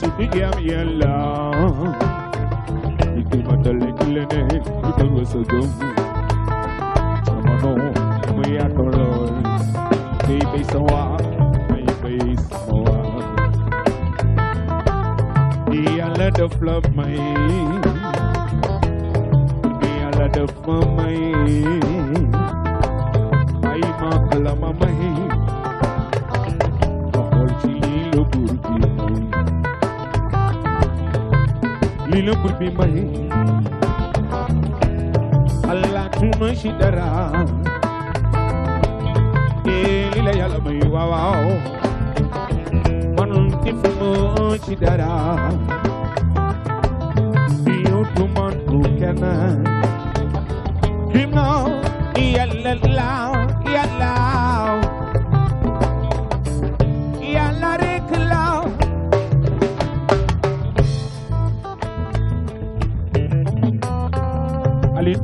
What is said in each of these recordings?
Sibigam yalla Ikimatale kilene Ikawasagam Samano Mayatolo Baby sawa Baby sawa Yalla the flop my Yalla the flop my Ay makala mamay Lilo burbi mai Allah tuma shi dara lila yala mai wow manun tifumo shi dara biyo tuman kukana kimno yalla la yalla yalla rekla Ali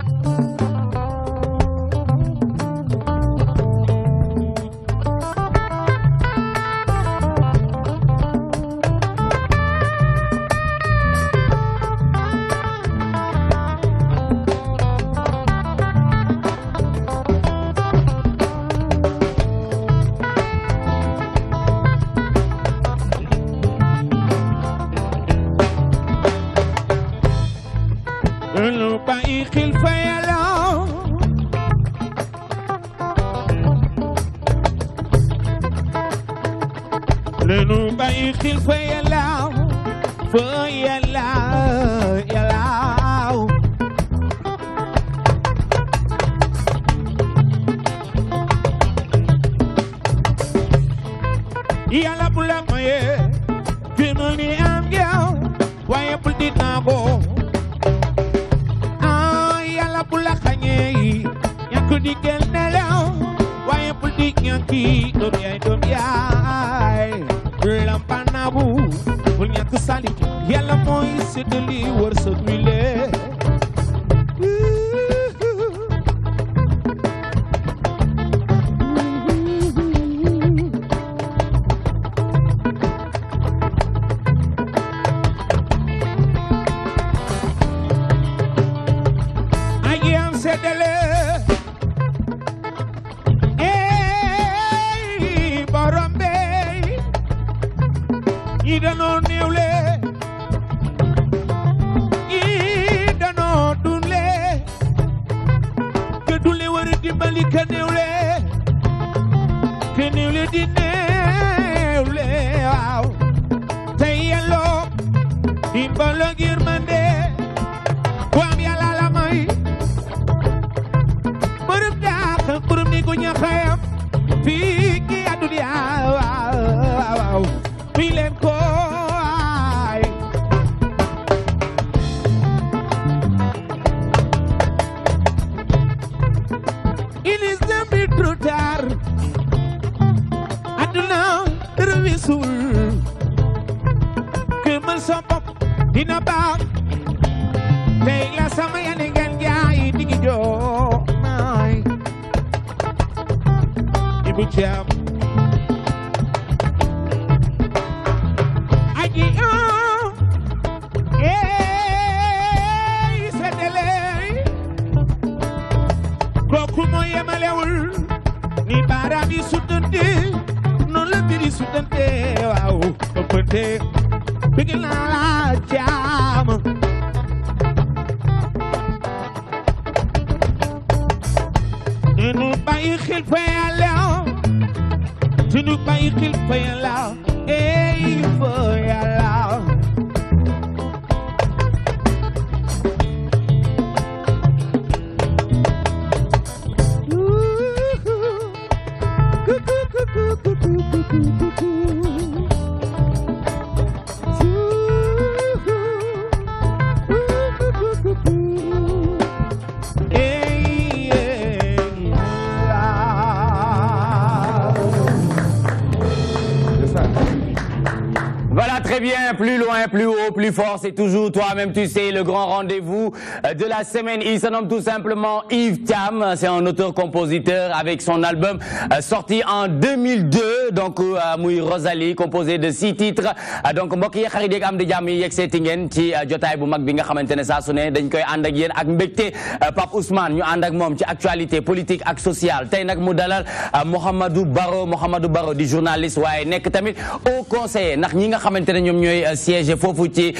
très bien, plus loin, plus haut, plus fort, c'est toujours toi-même, tu sais, le grand rendez-vous de la semaine. Il se nomme tout simplement Yves Thiam, c'est un auteur-compositeur avec son album sorti en 2002, donc muy Rosalie, composé de 6 titres. Donc mbokk yi xarit yeeg am di jàmm yi yegg seeti ngeen ci jotaay bu mag bi nga xamante ne saa su ne dañ koy ànd ak yéen ak mbégte Pape Ousmane ñu ànd ak moom ci actualité politique ak sociale tey nag mu dalal Mouhamadou Baro di journaliste waaye nekk tamit au conseiller ndax ñi nga xamante ne ñoom ñooy siège foofu ci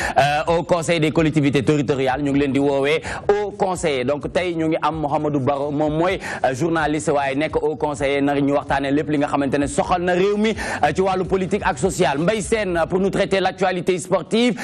au conseil des collectivités territoriales ñu ngi leen di woowee au conseiller donc tey ñu ngi am Mouhamadou Baro moom mooy journaliste waaye nekk au conseiller nag ñu waxtaanee lépp li nga xamante ne soxal na réew mi ci wàllu politique ak social Mbaye Sène pour nous traiter l'actualité sportive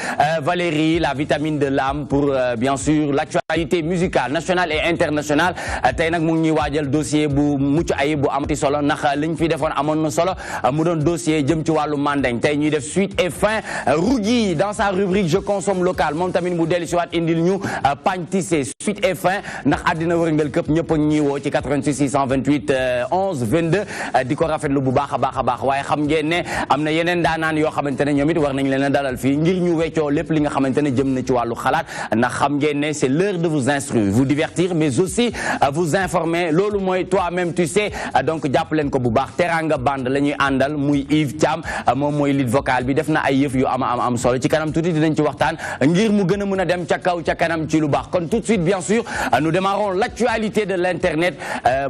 Valérie la vitamine de l'âme pour bien sûr l'actualité musicale nationale et internationale tey nag mu ngi ñuy waajal dossier bu mucc ayib bu amati solo ndax liñ fi defoon amoon na solo mu doon dossier jëm ci wàllu mandeng tey ñuy def suite et fin Rougui dans sa rubrique je consomme local moom tamit mu dellu si waat indil ñu Pagne Tissé suite et fin ndax àddina wërngal këpp ñëpp a ñuy woo ci 88 628 11 22 di ko rafetlu bu baax a baax waaye xam ngeen ne am na yeneen daanaan yoo xamante ne ñoom it war nañ leen a dalal fii ngir ñu weccoo lépp li nga xamante ne jëm na ci wàllu xalaat ndax xam ngeen ne c'est l'heure de vous instruire vous divertir mais aussi vous informer loolu mooy toi-même tu sais donc jàpp leen ko bu baax Teranga Band la ñuy àndal muy Yves Thiam moom mooy lead vocal bi def na ay yëf yu am solo ci kanam tuuti dinañ ci waxtaan ngir mu gën a mën a dem ca kaw ca kanam ci lu baax kon tout de suite bien sûr nous démarrons l'actualité de l'internet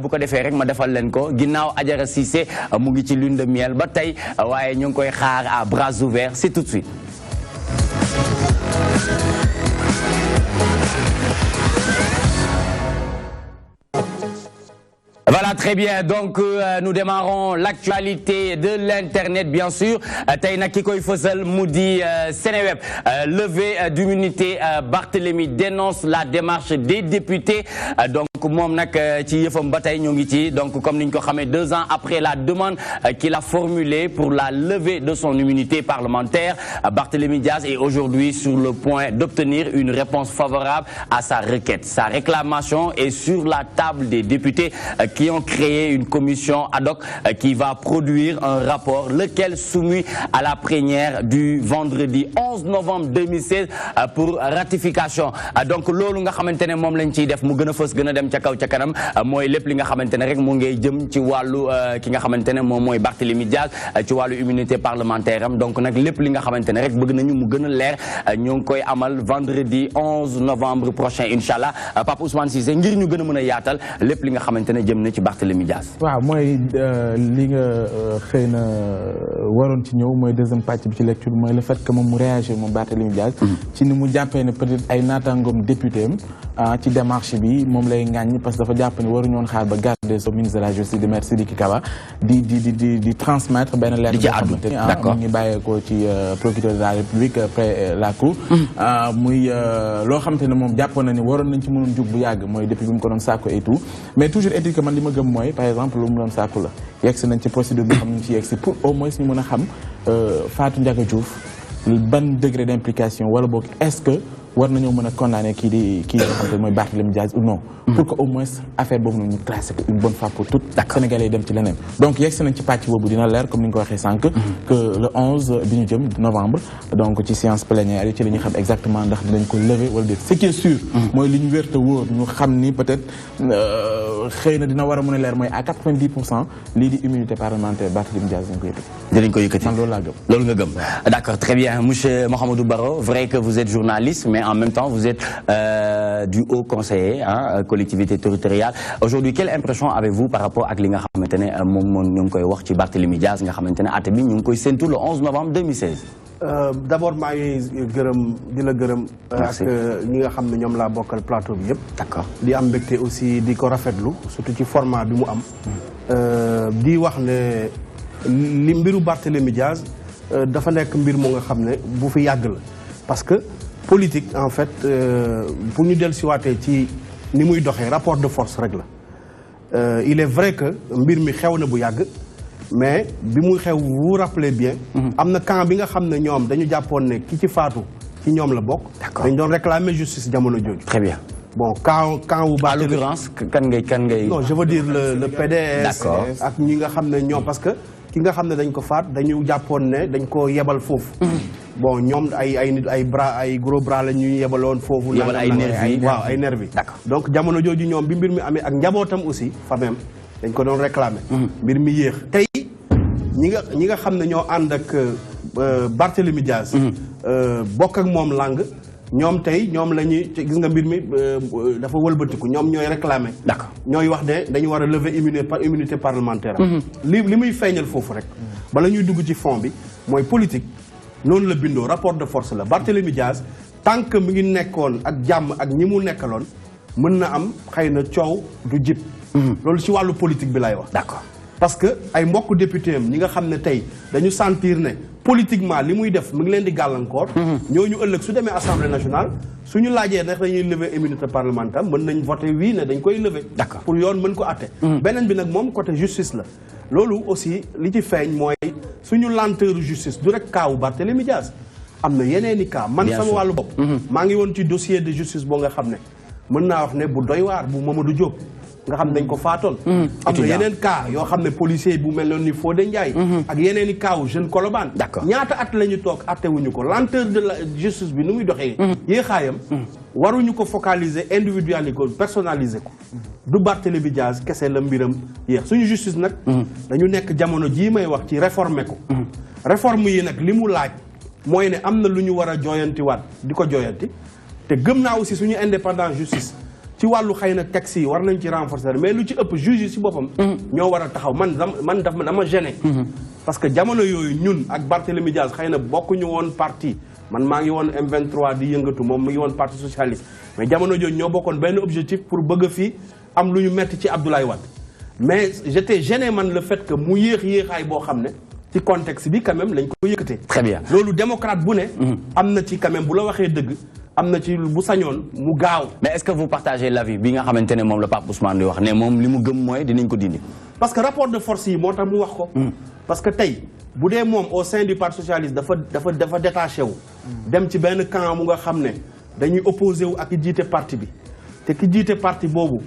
bu ko defee rek ma defal leen ko ginnaaw Adjara Cissé mu ngi ci lune de miel ba tey waaye ñu ngi koy xaar à bras ouverts c'est tout de suite. Voilà, très bien. Donc, nous démarrons l'actualité de l'Internet, bien sûr. Tey nag ki koy fësal mu di Seneweb. Levée d'immunité, Barthélémy dénonce la démarche des députés. Donc, moom nag ci yëfam ba tey ñu ngi ci donc comme niñ ko xamee 2 ans après la demande qu'il a formulée pour la levée de son immunité parlementaire, Barthélémy Diaz est aujourd'hui sur le point d'obtenir une réponse favorable à sa requête. Sa réclamation est sur la table des députés qui ont créé une commission ad hoc qui va produire un rapport, lequel soumis à la plénière du vendredi 11 novembre 2016 pour ratification. Donc loolu nga xamante ne moom lañ ciy def mu gën a fës gën a dem ca kaw ca kanam mooy lépp li nga xamante ne rek mu ngay jëm ci wàllu ki nga xamante ne moom mooy Barthélémy Diaz ci wàllu immunité parlementaire am donc nag lépp li nga xamante ne rek bëgg nañu mu gën a leer ñoo ngi koy amal vendredi 11 novembre prochain inchallah Pape Ousmane Cissé ngir ñu gën a mën a yaatal lépp li nga xamante ne jëm na ci Barthélémy Diaz. waaw mooy li nga xëy na waroon ci ñëw mooy deuxième pàcc bi ci lecture mooy le fait que moom mu réagir moom Barthélémy Diaz ci ni mu jàppee ne peut-être ay naataangoom député am ci démarche bi moom lay ŋàññ parce que dafa jàpp ne waruñu woon xaar ba garde sa ministre de la justice di maître Sidiki Kaba di transmettre benn lettre boo xamante ni mu ngi bàyyeekoo ci procureur de la République près la cour muy loo xamante ne moom jàppoon na ni waroon nañ ci mënoon jug bu yàgg mooy depuis bi mu ko doon sàkku et tout mais toujours est-il que man li ma gëm mooy par exemple lu mu doon sàkku la yegg si nañ ci procédure bi xam nañ ci yegg si pour au moins ñu mën a xam Fatou Ndiaga Diouf ban degré d'implication wala boog est-ce que war nañoo mën a condamner kii nga xam ne mooy Barthélémy Diaz ou non pour que au moins affaire boobu noonu ñu classé ko une bonne fois pour toutes Sénégalais yi dem ci leneen donc yegg si nañ ci pàcc boobu dina leer comme ni nga ko waxee sànq que le 11 bi ñu jëm novembre donc ci séance plénière yi ci la ñuy xam exactement ndax dinañ ko lever wala déet ce qui est sûr mooy li ñu wér te wóor ñu xam ni peut-être xëy na dina war a mën a leer mooy à 90% lii di immunité parlementaire Barthélémy Diaz dinañ ko yëkkati man loolu laa gëm loolu nga gëm d'accord très bien monsieur Mouhamadou Baro vrai que vous êtes journaliste mais en même temps vous êtes du haut conseiller collectivité territoriale aujourd'hui quelle impression avez-vous par rapport ak li nga xamante ne moom ñu ngi koy wax ci Barthélémy Diaz nga xamante ne àtte bi ñu ngi koy séntu le 11 novembre 2016 d'abord maa ngi gërëm di la gërëm ak ñi nga xam ne ñoom laa bokkal plateau bi yëpp d'accord di am mbégte aussi di ko rafetlu surtout ci format bi mu am di wax ne li mbiru Barthélémy Diaz dafa nekk mbir mu nga xam ne bu fi yàgg la parce que politique en fait pour ñu dellusiwaatee ci ni muy doxee rapport de force rek la il est vrai que mbir mi xew na bu yàgg mais bi muy xew vous rappelez bien am na camp bi nga xam ne ñoom dañu jàppoon ne ki ci faatu ci ñoom la bokk dañ doon réclamer justice jamono jooju très bien bon quand wu à l'occurrence kan ngay non je veux dire le PDS ak ñi nga xam ne ñoom parce que ki nga xam ne dañ ko faat dañu jàppoon ne dañ ko yebal foofu bon ñoom ay bras ay gros bras la ñuy yebaloon foofu. yebal ay nervi waaw ay nervi. d'accord donc jamono jooju ñoom bi mbir mi amee ak njabootam aussi fa même dañ ko doon réclamer. mbir mi yéex tey ñi nga xam ne ñoo ànd ak Barthélémy Diaz. bokk ak moom lang ñoom tey ñoom la ñuy gis nga mbir mi dafa wëlbatiku ñoom ñooy réclamer. d'accord ñooy wax ne dañu war a lever immunité parlementaire. li muy feeñal foofu rek. bala ñuy dugg ci fond bi mooy politique noonu la bindoo rapport de force la Barthélémy Diaz tant que mi ngi nekkoon ak jàmm ak ñi mu nekkaloon mën na am xëy na coow du jib. loolu ci wàllu politique bi lay wax. d'accord parce que ay mbokk député am ñi nga xam ne tey dañu sentir ne politiquement li muy def mu ngi leen di gàllankoor. ñooñu ëllëg su demee assemblée nationale suñu laajee ndax dañuy lever immunité parlementaire mën nañ voter oui ne dañ koy lever. d'accord pour yoon mën ko atte. beneen bi nag moom côté justice la. loolu aussi li ci feeñ mooy suñu lenteur justice du rek kaawu Barthélémy Diaz am na yeneen i cas man sama wàllu bopp. maa ngi woon ci dossier de justice boo nga xam ne mën naa wax ne bu doy waar bu Mamadou Diop. nga xam dañ ko faatoon. am na yeneen cas yoo xam ne policier bu mel noonu ni Fodé Ndiaye. ak yeneen i cas wu jeune Colobane. d'accord ñaata at la ñu toog attewuñu ko lenteur de la justice bi nu muy doxee. yéexaayam waruñu ko focaliser individualiser ko personnaliser ko. du Barthélémy Diaz kese la mbiram yéex suñu justice nag. dañu nekk jamono jii may wax ci réformer ko. réforme yi nag li mu laaj mooy ne am na lu ñu war a jooyantiwaat di ko jooyanti te gëm naa aussi suñu indépendance justice. ci wàllu xëy na texte yi war nañ ci renforcer mais lu ci ëpp juge yi si boppam. ñoo war a taxaw man dama gêné. parce que jamono yooyu ñun ak Barthélémy Diaz xëy na bokkuñu woon parti man maa ngi woon M23 di yëngatu moom mu ngi woon parti socialiste mais jamono jooju ñoo bokkoon benn objectif pour bëgg a fii am lu ñu metti ci Abdoulaye Wade mais j'étais gêné man le fait que mu yéexaay boo xam ne ci contexte bi quand même lañ ko yëkkatee. très bien loolu démocrate bu ne. am na ci quand même bu la waxee dëgg. am na ci bu sañoon mu gaaw. mais est-ce que vous partagez l'avis bi nga xamante ne moom la Pape Ousmane di wax ne moom li mu gëm mooy dinañ ko dindi. parce que rapport de force yi moo tax mu wax ko. parce que tey bu dee moom au sein du parti socialiste dafa détaché wu. dem ci benn camp mu nga xam ne dañuy opposé wu ak ki jiite parti bi te ki jiite parti boobu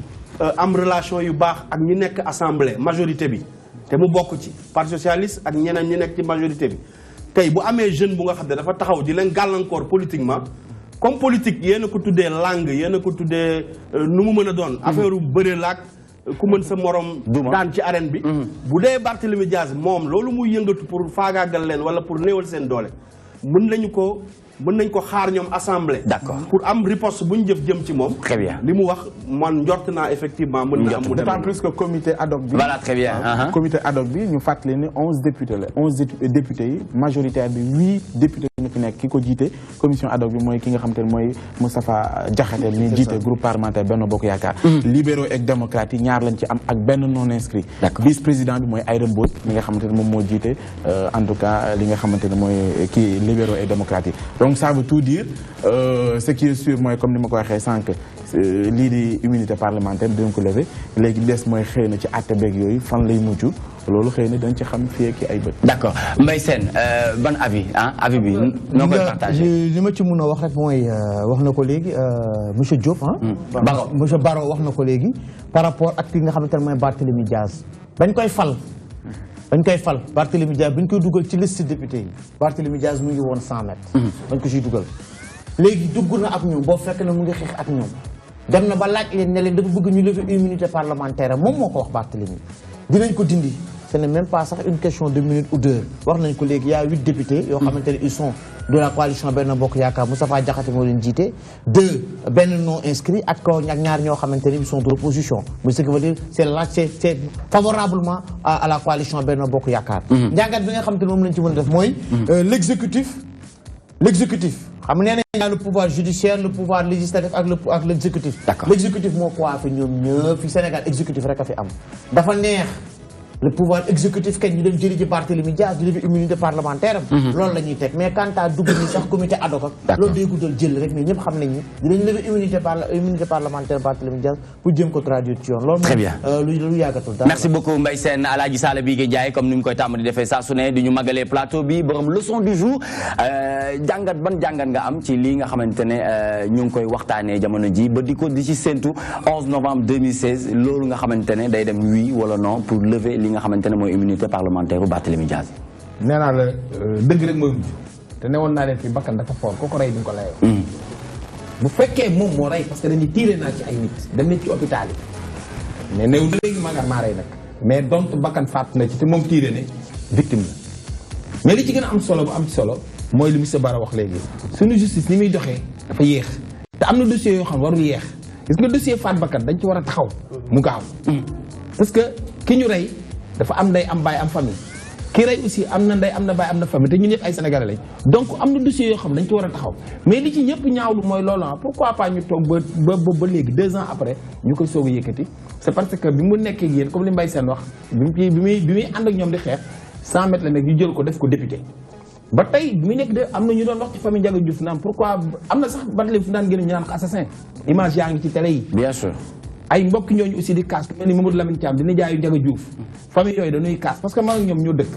am relation yu baax ak ñi nekk assemblée majorité bi te mu bokk ci parti socialiste ak ñeneen ñi nekk ci majorité bi tey bu amee jeune bu nga xam ne dafa taxaw di leen gàllankoor politiquement. comme politique yéen a ko tuddee langue yéen a ko tuddee nu mu mën a doon. affaire u bëre laak ku mën sa morom. daan ci arène bi. bu dee Barthélémy Diaz moom loolu muy yëngatu pour faagaagal leen wala pour néewal seen doole mën nañ ko xaar ñoom assemblée. d'accord pour am riposte bu ñu jëm ci moom. très bien li mu wax man njort naa effectivement mën na am. mu d'autant plus que comité ad hoc bi. voilà très bien. comité ad hoc bi ñu fàttali ne 11 députés la 11 députés yi majoritaire bi 8 députés ñu fi nekk ki ko jiite commission ad hoc bi mooy ki nga xam te ne mooy Moustapha Diakhaté mi jiite groupe parlementaire Benno Bokk Yaakaar. libéraux et démocrates yi ñaar lañ ci am ak benn non inscrit. vice président bi mooy Aïda Mbodj mi nga xamante ne moom moo jiite en tout cas li nga xamante ne mooy kii libéraux et démocrates yi. donc ça veut tout dire ce qui est sûr mooy comme ni ma ko waxee sànq lii di immunité parlementaire dinañ ko lever léegi des mooy xëy na ci àtte beeg yooyu fan lay mujj loolu xëy na dañ ci xam fii ak ay bët. d'accord Mbaye Sène ban avis avis bi noo koy partagé. li ma ci mun a wax rek mooy wax na ko léegi monsieur Diop Baro monsieur Baro wax na ko léegi par rapport ak ki nga xamante ne mooy Barthélémy Diaz dañ koy fal Barthélémy Diaz bu ñu koy dugal ci liste député yi Barthélémy Diaz mu ngi woon 100 mètres. dañ ko ciy dugal léegi dugg na ak ñoom boo fekk na mu ngi xeex ak ñoom dem na ba laaj leen ne leen dafa bëgg ñu lever immunité parlementaire moom moo ko wax Barthélémy dinañ ko dindi ce n'est même pas sax une question de minute ou d'heure wax nañ ko léegi y a 8 députés yoo xamante ne ils sont de la coalition Benno Bokk Yaakaar Moustapha Diakhaté moo leen jiite 2 benn non inscrit ak kaw ak ñaar ñoo xamante ne ils sont de l'opposition mais ce qui veut dire c'est favorablement à la coalition Benno Bokk Yaakaar njàngat bi nga xamante ne moom lañ ci mën a def mooy l'exécutif xam nga nee nañ le pouvoir judiciaire le pouvoir législatif ak l'exécutif l'exécutif moo coiffé ñoom ñëpp fi Sénégal exécutif rek a fi am dafa neex le pouvoir exécutif kañ ñu dem jëli ji Barthélémy Diaz di lever immunité parlementaire am loolu la ñuy teg mais quant à dugg ni sax comité ad hoc loolu day guddal jël rek mais ñëpp xam nañ ni dinañ lever immunité parlementaire Barthélémy Diaz pour jéem ko traduire ci yoon loolu très bien lu yàggatul dara. merci beaucoup Mbaye Sène Alaaji Sala bi gi jaay comme ni mu koy tàmm di defee saa su ne di ñu magalee plateau bi borom leçon du jour jàngat ban jàngat nga am ci lii nga xamante ne ñu ngi koy waxtaanee jamono ji ba di ci séntu 11 novembre 2016 loolu nga xamante ne day dem oui wala non pour lever li nga xamante ne mooy immunité parlementaire bu Barthélémy Diaz. nee naa la dëgg rek mooy mujj te newoon naa leen fii bakkan dafa fort koo ko rey di nga ko layoo. bu fekkee moom moo rey parce que dañuy tiire naa ci ay nit dem nañ ci hôpital yi mais néew na léegi maa rey nag mais donte bakkan faat na ci te moom tiire ne victime la mais li ci gën a am solo bu am ci solo mooy li monsieur Bara wax léegi suñu justice ni muy doxee dafa yéex te am na dossier yoo xam warul yéex gis nga dossier faat bakkan dañ ci war a taxaw mu gaaw parce que ki ñu rey dafa am ndey am baay am famille ki rey aussi am na ndey am na baay am na famille te ñun ñëpp ay sénégalais lañ donc am na dossier yoo xam dañ ci war a taxaw mais li ci ñëpp ñaawlu mooy loolu pourquoi pas ñu toog ba léegi 2 ans après ñu koy soog a yëkkati c'est parce que bi mu nekkee ak yéen comme li Mbaye Sène wax bi muy ànd ak ñoom di xeex 100 mètres la nekk ñu jël ko def ko député ba tey bi muy nekk de am na ñu doon wax ci famille Ndiaga Diouf naan pourquoi am na sax Barthélémy fu daan gën ñu naan ko assassin image yaa ngi ci télé yi bien sûr ay mbokk ñooñu aussi di kaas ku mel ni Mamadou Lamine Thiam di nijaayu Ndiaga Diouf famille yooyu dañuy kaas parce que maa ngi ñoom ñoo dëkk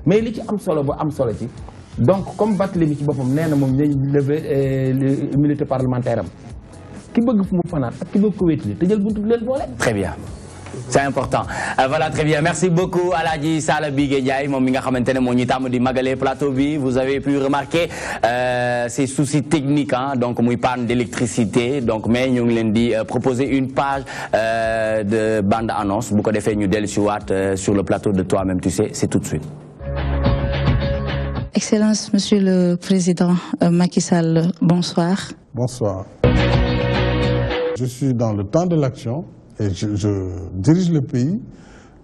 mais li ci am solo ba am solo ci donc comme Barthélémy ci boppam nee na moom nañ lever immunité parlementaire am ki bëgg fu mu fanaan ak ki bëgg ko wéetali te jël buntu bi leen boole. Très bien. C'est important. Voilà, très bien. Merci beaucoup Aladji Sala Bigué Ndiaye moom mi nga xamante ne moo ñu tàmm di magale plateau bi. Vous avez pu remarquer ces soucis techniques donc muy panne d'électricité donc mais ñu ngi leen di proposer une page de bande annonce bu ko defee ñu dellu si waat sur le plateau de Toi-même tu sais, c'est tout de suite. Excellence, Monsieur le Président Macky Sall, bonsoir. Bonsoir. Je suis dans le temps de l'action. Et je dirige le pays,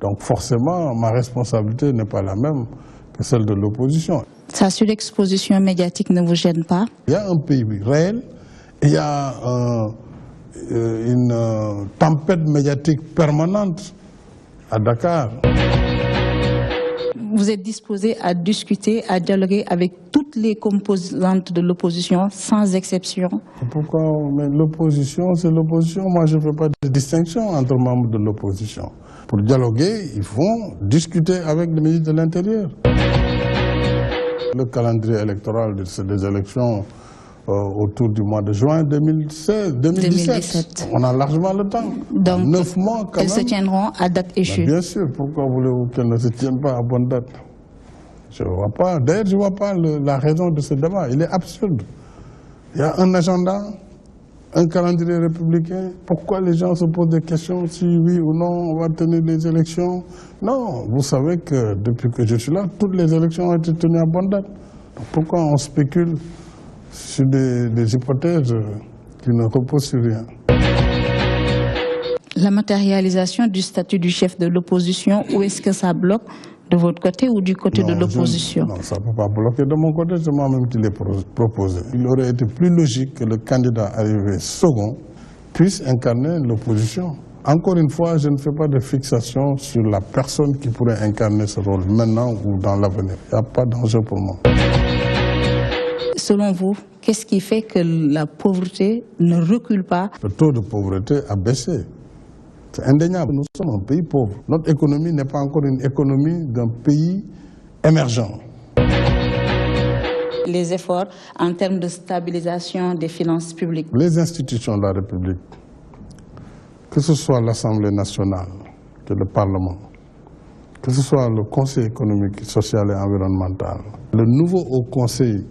donc forcément ma responsabilité n'est pas la même que celle de l'opposition. Sa surexposition médiatique ne vous gêne pas? Il y a un pays réel, il y a une tempête médiatique permanente à Dakar. Vous êtes disposé à discuter, à dialoguer avec toutes les composantes de l'opposition, sans exception? Pourquoi? Mais l'opposition, c'est l'opposition. Moi, je ne fais pas de distinction entre membres de l'opposition. Pour dialoguer, il faut discuter avec le ministre de l'Intérieur. Le calendrier électoral des élections autour du mois de juin 2017. On a largement le temps. Donc, 9 mois quand elles même. se tiendront à date échue. Bien sûr. Pourquoi voulez-vous qu'elles ne se tiennent pas à bonne date? Je ne vois pas. D'ailleurs, je ne vois pas la raison de ce débat. Il est absurde. Il y a un agenda, un calendrier républicain. Pourquoi les gens se posent des questions si oui ou non on va tenir les élections? Non, vous savez que depuis que je suis là, toutes les élections ont été tenues à bonne date. Donc, pourquoi on spécule sur des hypothèses qui ne reposent sur rien? La matérialisation du statut du chef de l'opposition, où est-ce que ça bloque? De votre côté ou du côté de l'opposition? Non, ça ne peut pas bloquer de mon côté, c'est moi-même qui l'ai proposé. Il aurait été plus logique que le candidat arrivé second puisse incarner l'opposition. Encore une fois, je ne fais pas de fixation sur la personne qui pourrait incarner ce rôle maintenant ou dans l'avenir. Il n'y a pas d'enjeu pour moi. Selon vous, qu'est-ce qui fait que la pauvreté ne recule pas? Le taux de pauvreté a baissé. C'est indéniable. Nous sommes un pays pauvre. Notre économie n'est pas encore une économie d'un pays émergent. Les efforts en termes de stabilisation des finances publiques. Les institutions de la République, que ce soit l'Assemblée nationale, que le Parlement, que ce soit le Conseil économique, social et environnemental, le nouveau Haut Conseil,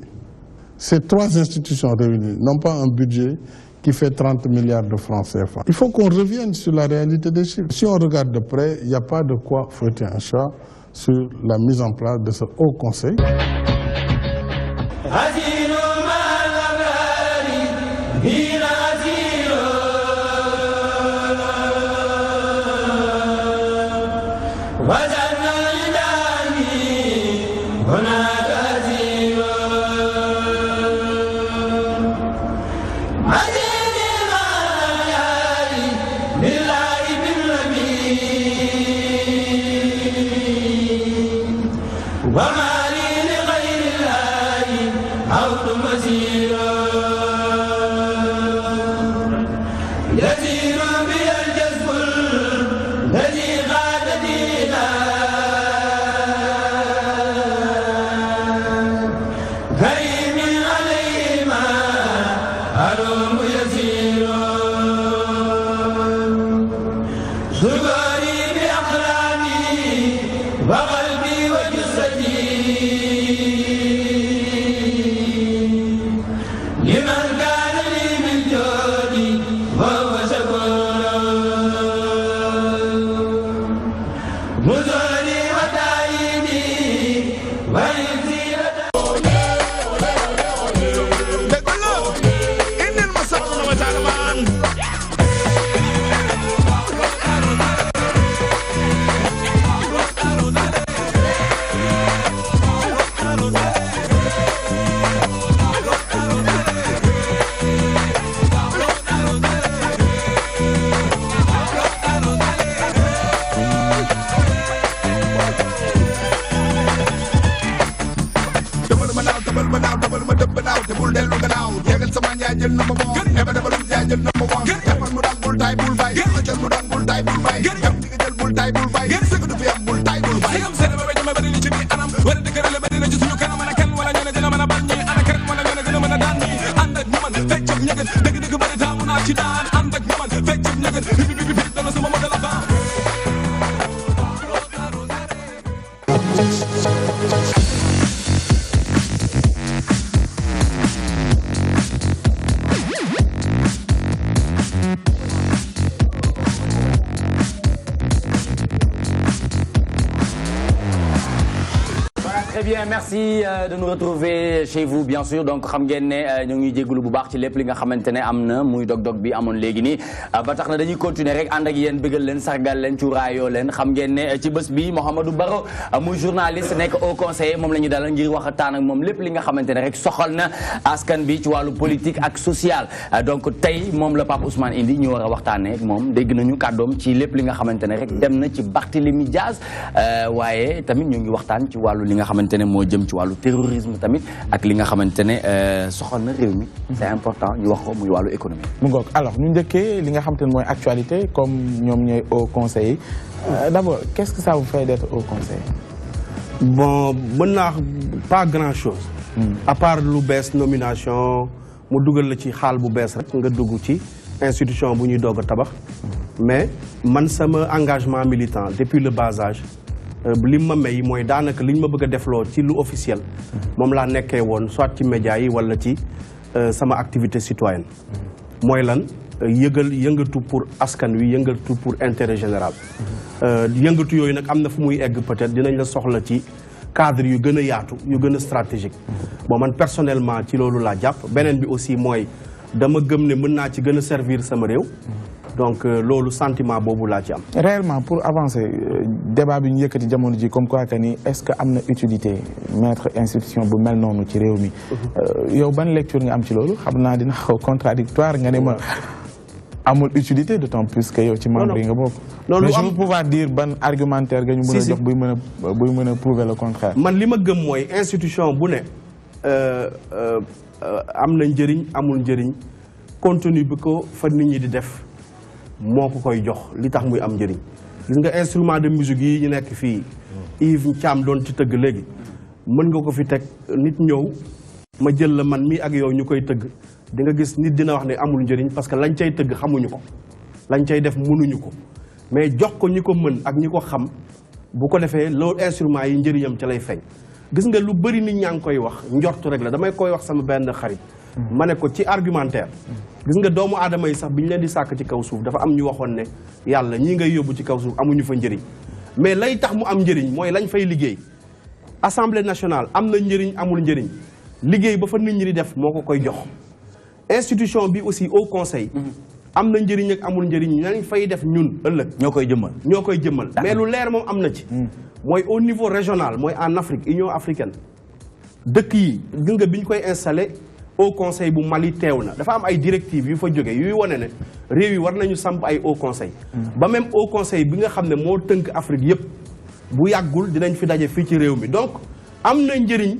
ces 3 institutions réunies n'ont pas un budget qui fait 30 milliards de francs CFA. Il faut qu'on revienne sur la réalité des chiffres. Si on regarde de près, il n'y a pas de quoi fouetter un chat sur la mise en place de ce Haut Conseil. jël ma naaw dabal ma dëbb naaw te bul dellu gannaaw yegal sama njaay jël na ma moom eba dabalum njaay jël na ma woon jàppal mu daan bul taay bul bay jël mu daan bul taay bul bay jam ci jël bul taay bul bay sëgg du fi am bul taay bul bay am sene ba jama bari li ci bi anam wala dëkkërale bari na ci suñu kanam ana kenn wala ñoo dina mën a bañ ñi ana kenn wala ñoo gën a mën a daan ñi ànd ak man feccam ñëgën dëgg dëgg bari taamu naa ci daan ànd ak man feccam ñëgën bi dama sama modèle la baax Très bien, merci de nous retrouver chez vous bien sûr. Donc xam ngeen ne ñu ngi jégalu bu baax ci lépp li nga xamante ne am na muy dog-dog bi amoon léegi nii ba tax na dañuy continuer rek ànd ak yéen bëggal leen sargal leen cuuraayoo leen xam ngeen ne ci bés bi Mouhamadou Baro muy journaliste nekk au conseiller moom la ñu dalal ngir waxtaan ak moom lépp li nga xamante ne rek soxal na askan bi ci wàllu politique ak social. Donc tey moom la Pape Ousmane indi ñu war a waxtaanee ak moom dégg nañu kàddoom ci lépp li nga xamante ne rek dem na ci Barthélémy Diaz waaye tamit ñu ngi waxtaan ci wàllu li nga xamante ne moo jëm ci wàllu terrorisme tamit ak li nga xamante ne soxal na réew mi c'est important ñu wax ko muy wàllu économie. mu ngoog alors ñu njëkkee li nga xamante ne mooy actualité comme ñoom ñooy au conseil d'abord qu'est-ce que ça vous fait d'être au conseil? Bon mën naa pas grand chose. À part lu bees nomination mu dugal la ci xaal bu bees rek nga dugg ci institution bu ñuy doog a tabax mais man sama engagement militant depuis le bas âge li ma may mooy daanaka li ñu ma bëgg a defloo ci lu officiel moom laa nekkee woon soit ci médias yi wala ci sama activité citoyenne mooy lan yëngatu pour askan wi yëngatu pour intérêt général yëngatu yooyu nag am na fu muy egg peut-être dinañ la soxla ci cadre yu gën a yaatu yu gën a stratégique bon man personnellement ci loolu laa jàpp beneen bi aussi mooy dama gëm ne mën naa ci gën a servir sama réew donc loolu sentiment boobu laa ci am. Réellement pour avancer débat bi ñu yëkkati jamono ji comme quoi que ni est-ce que am na utilité mettre institution bu mel noonu ci réew mi yow ban lecture nga am ci loolu xam naa dina xaw contradictoire nga ne ma amul utilité d'autant plus que yow ci membre yi nga bokk. mais je veux pouvoir dire ban argumentaire nga ñu mën a jox buy mën a prouver le contraire. man li ma gëm mooy institution bu ne am na njëriñ amul njëriñ contenu bi ko fa nit ñi di def moo ko koy jox li tax muy am njëriñ gis nga instrument de musique yi ñu nekk fii Yves Thiam doon ci tëgg léegi mën nga ko fi teg nit ñëw ma jël la man mii ak yow ñu koy tëgg di nga gis nit dina wax ne amul njëriñ parce que lañ cay tëgg xamuñu ko lañ cay def mënuñu ko mais jox ko ñi ko mën ak ñi ko xam bu ko defee loolu instrument yi njëriñam ca lay feeñ gis nga lu bëri nit ñaa ngi koy wax njortu rek la damay koy wax sama benn xarit ma ne ko ci argumentaire gis nga doomu aadama yi sax bi ñu leen di sàkk ci kaw suuf dafa am ñu waxoon ne yàlla ñii ngay yóbbu ci kaw suuf amuñu fa njëriñ mais lay tax mu am njëriñ mooy lañ fay liggéey assemblée nationale am na njëriñ amul njëriñ liggéey ba fa nit ñi di def moo ko koy jox institution bi aussi au conseil am na njëriñ ak amul njëriñ lañ fay def ñun ëllëg ñoo koy jëmmal mais lu leer moom am na ci mooy au niveau régional mooy en Afrique Union africaine dëkk yi gis nga bi ñu koy installé au conseil bu Mali teew na dafa am ay directives yu fa jóge yuy wane ne réew yi war nañu samp ay au conseil ba même au conseil bi nga xam ne moo tënk Afrique yëpp bu yàggul dinañ fi daje fii ci réew mi donc am na njëriñ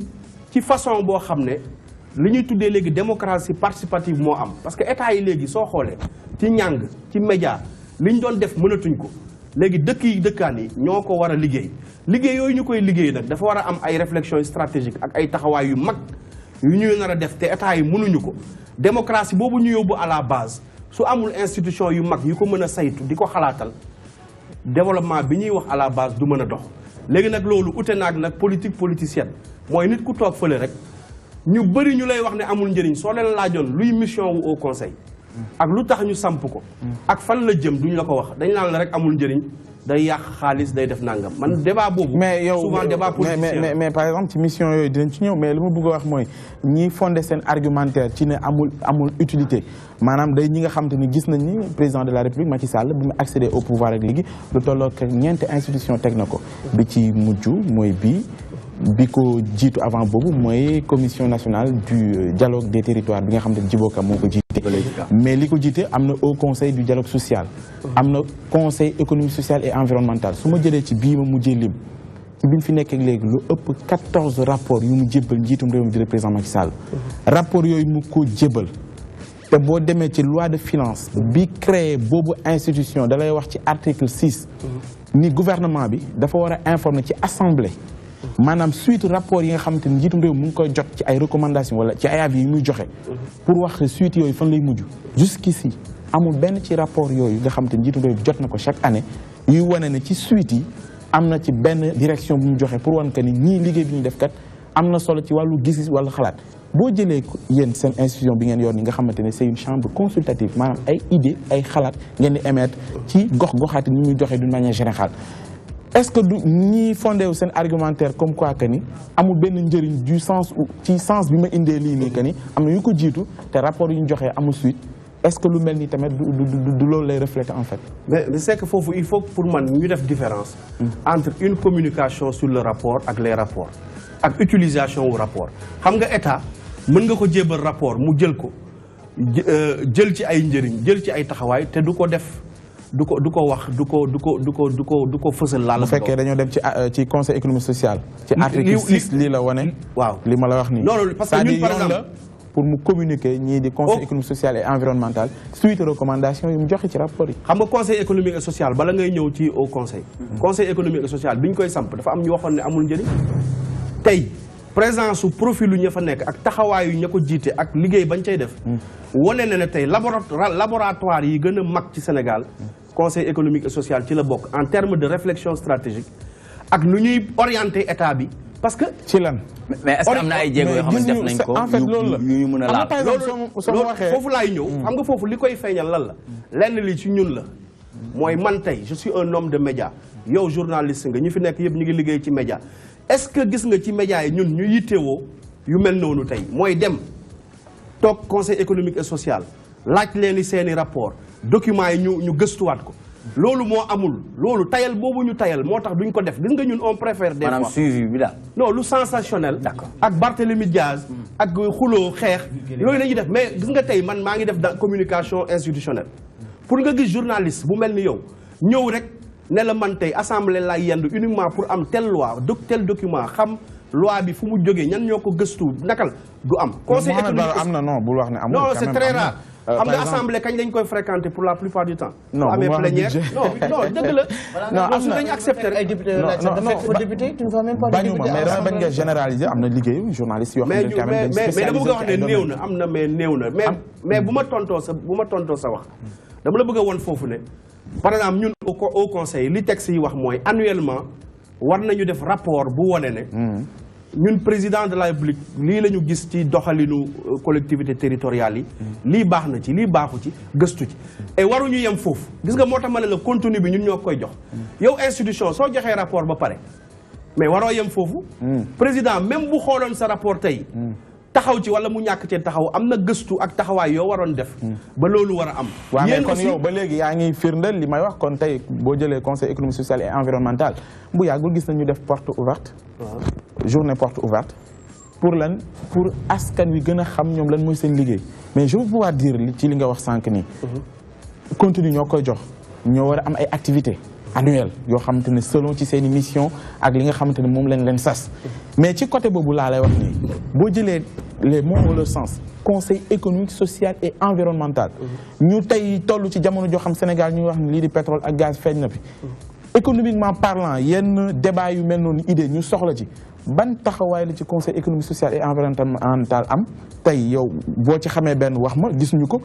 ci façon boo xam ne li ñuy tuddee léegi démocratie participative moo am parce que état yi léegi soo xoolee ci njàng ci média li ñu doon def mënatuñ ko léegi dëkk yi dëkkaan yi ñoo ko war a liggéey yooyu ñu koy liggéey nag dafa war a am ay réflexion stratégique ak ay taxawaay yu mag yu ñuy nar a def te état yi mënuñu ko démocratie boobu ñu yóbbu à la base su amul institution yu mag yu ko mën a saytu di ko xalaatal développement bi ñuy wax à la base du mën a dox léegi nag loolu ute naag nag politique politicienne mooy nit ku toog fële rek ñu bëri ñu lay wax ne amul njëriñ soo leen laajoon luy mission wu au conseil ak lu tax ñu samp ko ak fan la jëm duñ la ko wax dañ naan la rek amul njëriñ day yàq xaalis day def nangam man débat boobu. mais yow souvent débat politicien mais par exemple ci mission yooyu dinañ ci ñëw mais li ma bëgg a wax mooy ñi fondé seen argumentaire ci ne amul utilité maanaam day ñi nga xam te ni gis nañ ni président de la République Macky Sall bi mu accédé au pouvoir ak léegi lu tolloo ak ñeenti institution teg na ko bi ci mujj mooy bi ko jiitu avant boobu mooy commission nationale du dialogue des territoires bi nga xam te ni Djibo Ka moo ko jiite mais li ko jiite am na au conseil du dialogue social am na conseil économique social et environnemental su ma jëlee ci bii ma mujjee lim ci biñ fi nekk ak léegi lu ëpp 14 rapports yu mu jébbal njiitum réew mi di président Macky Sall rapport yooyu mu ko jébbal te boo demee ci loi de finance bi créé boobu institution da lay wax ci article 6 ni gouvernement bi dafa war a informer ci assemblée maanaam suite rapport yi nga xamante ni njiitum réew mu ngi koy jot ci ay recommandations wala ci ay avis yi muy joxe pour wax suite yooyu fan lay mujj jusqu'ici amul benn ci rapport yooyu nga xamante ni njiitum réew jot na ko chaque année yuy wane ne ci suite yi am na ci benn direction bu mu joxe pour wan que ni ñii liggéey bi ñu def kat am na solo ci wàllu gis-gis wala xalaat boo jëlee yéen seen institution bi ngeen yor ni nga xamante ne c'est une chambre consultative maanaam ay idée ay xalaat ngeen di émettre ci gox-goxaati ni muy joxe d'une manière générale est-ce que du ñi fondé wu seen argumentaire comme quoi que ni amul benn njëriñ du sens ci sens bi ma indee lii nii que ni am na yu ko jiitu te rapport yu ñu joxee amul suite est-ce que lu mel ni tamit du loolu lay refléter en fait. mais c'est que foofu il faut pour man ñu def différence entre une communication sur le rapport ak les rapports ak utilisation wu rapport xam nga état mën nga ko jébbal rapport mu jël ko jël ci ay njëriñ jël ci ay taxawaay te du ko def du ko wax du ko fësal laal. bu fekkee dañoo dem ci conseil économique social. ci article 6 lii la wane. waaw li ma la wax nii. non parce que ñun par exemple pour mu communiquer ñii di conseil économique social et environnemental suite recommandation yi mu joxe ci rapport yi. xam nga conseil économique et social bala ngay ñëw ci au conseil. conseil économique et social bi ñu koy samp dafa am ñu waxoon ne amul njëriñ tey présence su profil yu ña fa nekk ak taxawaayu ña ko jiite ak liggéey bañ cay def. wane na ne tey laboratoire yi gën a mag ci Sénégal conseil économique et social ci la bokk en termes de réflexion stratégique ak nu ñuy orienter état bi parce que. ci lan. mais est-ce que am na ay jéego yoo xam ne def nañ ko en fait loolu la yu ñu mën a laal. loolu foofu laay ñëw. xam nga foofu li koy feeñal lan la. lenn li ci ñun la. mooy man tey je suis un homme de média yow journaliste nga ñu fi nekk yëpp ñu ngi liggéey ci média est-ce que gis nga ci média yi ñun ñu yittewoo yu mel noonu tey mooy dem toog conseil économique et social laaj leen seeni rapport documents yi ñu gëstuwaat ko. loolu moo amul loolu tayal boobu ñu tayal moo tax duñ ko def gis nga ñun on préfère des fois maanaam suivi bi daal. non lu sensationnel. D'accord. ak Barthélémy Diaz ak xuloo xeex yooyu la ñuy def mais gis nga tey man maa ngi def dans communication institutionnelle pour nga gis journaliste bu mel ni yow ñëw rek ne la man tey assemblée laay yendu uniquement pour am telle loi tel document xam loi bi fu mu jógee ñan ñoo ko gëstu nakal du am. conseil économique am na non bul wax ne amul. non c'est très rare. xam nga assemblée kañ lañ koy fréquenter pour la plupart du temps. non amee plénière non dëgg la. non am su dañu accepter rek. ay député député tu ne vas même pas bañuma mais dama bañ nga généraliser am na liggéeyu journaliste yoo xam ne quand même mais dama bëgg a wax ne néew na am na mais néew na mais bu ma tontoo sa wax dama la bëgg a woon foofu ne par exemple ñun au conseil li texte yi wax mooy annuellement war nañu def rapport bu wone ne ñun président de la République lii la ñu gis ci doxalinu collectivité territoriales yi lii baax na ci lii baaxu ci gëstu ci et waruñu yem foofu gis nga moo tax ma ne la contenu bi ñun ñoo koy jox yow institution soo joxee rapport ba pare mais waroo yem foofu président même bu xooloon sa rapport tey taxaw ci wala mu ñàkk cee taxaw am na gëstu ak taxawaay yoo waroon def ba loolu war a am waaw mais kon yow ba léegi yaa ngi firndeel li may wax kon tey boo jëlee conseil économique social et environnemental bu yàggul gis nañu def porte ouverte journée porte ouverte pour lan pour askan wi gën a xam ñoom lan mooy seen liggéey mais je veux pouvoir dire ci li nga wax sànq nii continue ñoo koy jox ñoo war a am ay activités annuelles yoo xamante ne selon ci seen i mission ak li nga xamante ne moom lañ leen sas mais ci côté boobu laa lay wax nii boo jëlee les mots ont leur sens conseil économique social et environnemental ñu tey toll ci jamono joo xam Sénégal ñu wax ne lii di pétrole ak gaz feeñ na fi économiquement parlant yenn débat yu mel noonu idée ñu soxla ci ban taxawaay la ci conseil économique social et environnemental am tey yow boo ci xamee benn wax ma gisuñu ko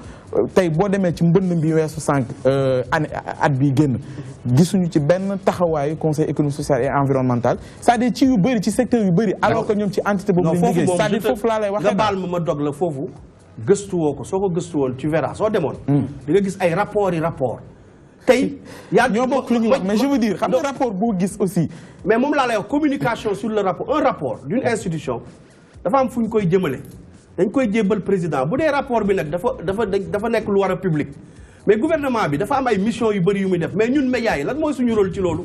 tey boo demee ci mbënd bi weesu sànq année at bi génn gisuñu ci benn taxawaayu conseil économique social et environnemental c'est-à-dire ci yu bëri ci secteur yu bëri alors que ñoom ci entité boobu lañ liggéey c'est-à-dire foofu laa lay waxee nga baal ma dog la foofu gëstu woo ko soo ko gëstu woon tu verras soo demoon di nga gis ay rapport tey yaa ñoo bokk lu ñuy wax mais je veux dire xam nga rapport boo gis aussi mais moom laa lay wax communication sur le rapport un rapport d'une institution dafa am fu ñu koy jëmale dañ koy jébbal président bu dee rapport bi nag dafa nekk lu war a public mais gouvernement bi dafa am ay mission yu bëri yu muy def mais ñun médias yi lan mooy suñu rôle ci loolu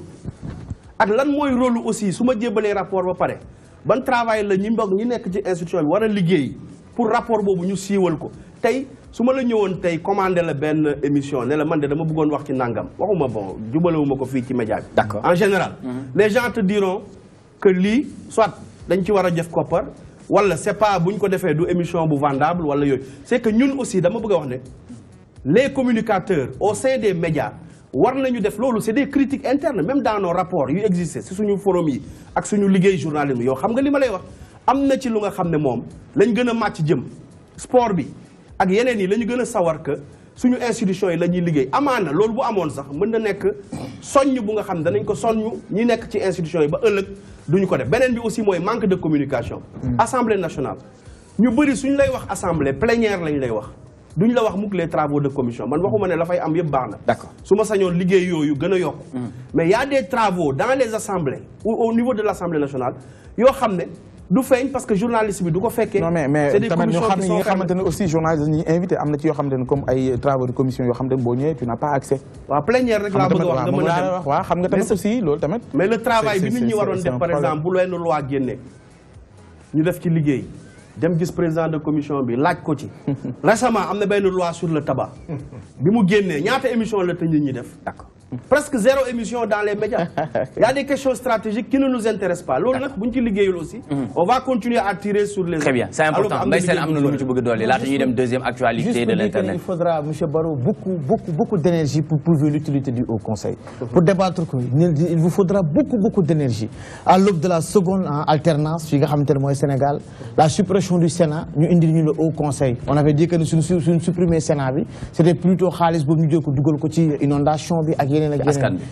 ak lan mooy rôle aussi su ma jébbalee rapport ba pare ban travail la ñi nekk ci institution bi war a liggéey pour rapport boobu ñu siiwal ko tey su ma la ñëwoon tey commandé la benn émission ne la man de dama bëggoon wax ci nangam waxuma bon jubalewuma ko fii ci média bi. D'accord. En général. Les gens te diront que lii soit dañ ci war a jëf koppar wala c'est pas bu ñu ko defee du émission bu vendable wala yooyu c'est que ñun aussi dama bëgg a wax ne les communicateurs au sein des médias war nañu def loolu c'est des critiques internes même dans nos rapports yu existé si suñu forum yi ak suñu liggéey journalisme yow xam nga li ma lay wax am na ci lu nga xam ne moom lañ gën a màcc jëm sport bi ak yeneen yi la ñu gën a sawar que suñu institution yi la ñuy liggéey amaana loolu bu amoon sax mën na nekk soññ bu nga xam ne danañ ko soññ ñi nekk ci institution yi ba ëllëg duñu ko def beneen bi aussi mooy manque de communication assemblée nationale ñu bëri suñu lay wax assemblée plénière lañ lay wax duñ la wax mukk les travaux de commission man waxuma ne la fay am yëpp baax na d'accord su ma sañoon liggéey yooyu gën a yokk mais y a des travaux dans les assemblées ou au niveau de l'Assemblée nationale yoo xam ne du feeñ parce que journaliste bi du ko fekkee. non mais tamit ñu xam ne ñi nga xamante ne aussi journaliste ñi invité am na ci yoo xamante ne comme ay travaux de commission yoo xamante ne boo ñëwee tu n'as pas accès. waaw plénière rek laa bëgg a wax nga mën a dem waaw xam nga tamit aussi loolu tamit. mais le travail bi nit ñi waroon def par exemple bu leen loi génnee ñu def ci liggéey dem gis président de commission bi laaj ko ci. récemment am na benn loi sur le tabac. bi mu génnee ñaata émission la te nit ñi def. d'accord. Presque zéro émission dans les médias. Il y a des questions stratégiques qui ne nous intéressent pas. Loolu nag buñ ci liggéeyul aussi. On va continuer à tirer sur les. Très bien, c'est important. Mbaye Sène am na lu mu ci bëgg dolli laata ñuy dem deuxième actualité de l'internet. Il faudra, monsieur Barrot, beaucoup d'énergie pour prouver l'utilité du Haut Conseil. Pour débattre, il vous faudra beaucoup d'énergie. À l'aube de la seconde alternance, fi nga xamante ne mooy Sénégal, la suppression du Sénat, ñu indi ñu le Haut Conseil. On avait dit que suñu supprimer Sénat bi, c'était plutôt xaalis boobu ñu jël ko dugal ko ci inondation bi ak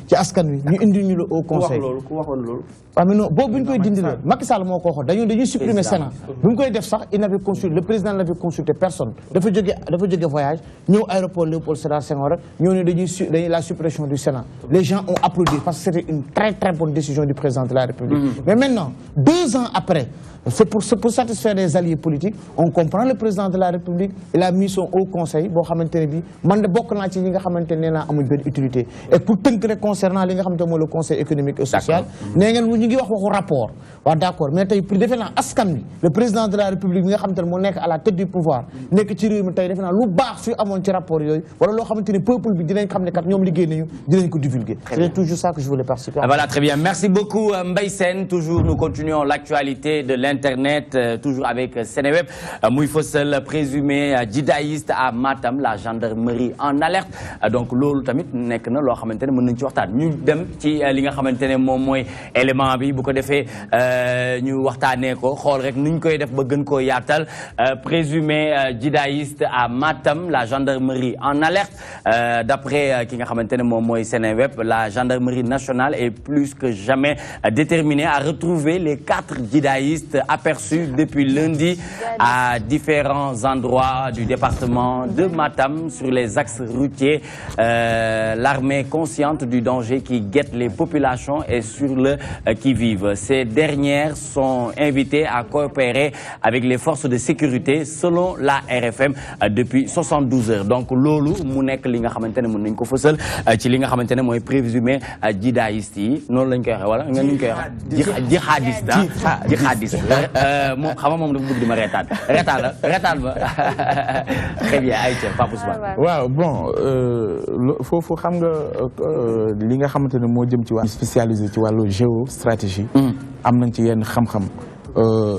ci askan wi ñu indi ñu le Haut Conseil ku waxoon loolu waaw mais non boobu bu ñu koy dindi la Macky Sall moo ko waxoon dañuy supprimer Sénat bu ñu koy def sax il n'avait consulté le président n'avait consulté personne dafa jóge voyage ñëw aéroport Léopold Sédar Senghor rek ñëw ne dañuy la suppression du Sénat les gens ont applaudi parce que c'était une très bonne décision du président de la République mais maintenant 2 ans après c'est pour satisfaire les alliés politiques on comprend le président de la République il a mis son Haut Conseil boo xamante ne bi man de bokk naa ci ñi nga xamante ne nee naa amuñ benn utilité et pour tënk rek concernant li nga xamante ne mooy le conseil économique et social nee ngeen ñu ngi wax waxu rapport waaw d'accord mais tey pour defe naa askan wi le président de la République bi nga xamante ne moo nekk à la tête du pouvoir nekk ci réew mi tey defe naa lu baax su amoon ci rapport yooyu wala loo xamante ne peuple bi dinañ xam ne kat ñoom liggéey nañu dinañ ko divulguer c'est toujours ça que je voulais participer. Voilà, très bien, merci beaucoup Mbaye Sène. Toujours nous continuons l'actualité de l'internet toujours avec Seneweb muy fësal présumé djihadiste à Matam, la gendarmerie en alerte donc loolu tamit nekk na loo xamante ne mën nañ ci waxtaan ñu dem ci li nga xamante ne moom mooy élément bi bu ko defee ñu waxtaanee ko xool rek nuñ koy def ba gën koo yaatal présumé djihadiste à Matam, la gendarmerie en alerte d'après ki nga xamante ne moom mooy Seneweb, la gendarmerie nationale est plus que jamais déterminée à retrouver les 4 djihadistes aperçus depuis lundi à différents endroits du département de Matam sur les axes routiers. L'armée consciente du danger qui guette les populations et sur le qui-vive. Ces dernières sont invitées à coopérer avec les forces de sécurité selon la RFM depuis 72 heures. Donc loolu mu nekk li nga xamante ne mën nañ ko fësal ci li nga xamante ne mooy présumé djihadiste yi noonu lañ koy waxee wala nga ñu koy waxee jihadiste jihadiste moom xam nga moom dafa bëgg di ma reetaan ba très bien Aïcha Pape Ousmane. waaw bon foofu xam nga li nga xamante ne moo jëm ci wàllu spécialisé ci wàllu géostratégie am nañ ci yenn xam-xam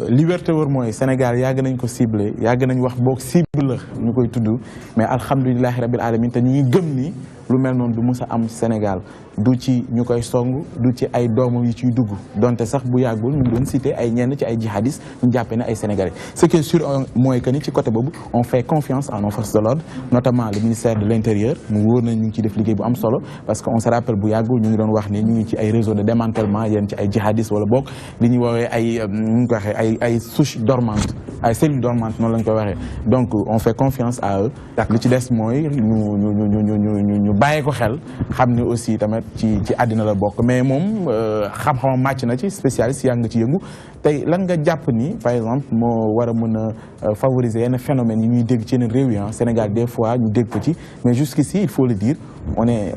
liberté wër mooy Sénégal yàgg nañ ko ciblé yàgg nañ wax boog cible la ñu koy tudd mais alhamdulilahi rabil alamin te ñu ngi gëm ni lu mel noonu du mës a am Sénégal du ci ñu koy song du ci ay doomam yi ciy dugg donte sax bu yàggul ñu doon cité ay ñenn ci ay jihadistes ñu jàppee ne ay Sénégalais ce qui est sûr mooy que ni ci côté boobu on fait confiance à nos forces de l'ordre notamment le ministère de l'Intérieur mu wóor nañ ñu ngi ciy def liggéey bu am solo parce que on se rappelle bu yàggul ñu ngi doon wax ni ñu ngi ci ay réseau de démantèlement yéen ci ay jihadistes wala boog li ñuy woowee ay ñu ko waxee ay souches dormantes ay cellules dormantes noonu lañ koy waxee donc on fait confiance à eux li ci des mooy ñu bàyyi ko xel xam ni aussi tamit ci àddina la bokk mais moom xam-xamam màcc na ci spécialiste yaa nga ci yëngu tey lan nga jàpp ni par exemple moo war a mën a favoriser yenn phénomènes yi ñuy dégg ci yenn réew yi Sénégal des fois ñu dégg ko ci mais jusqu'ici il faut le dire on est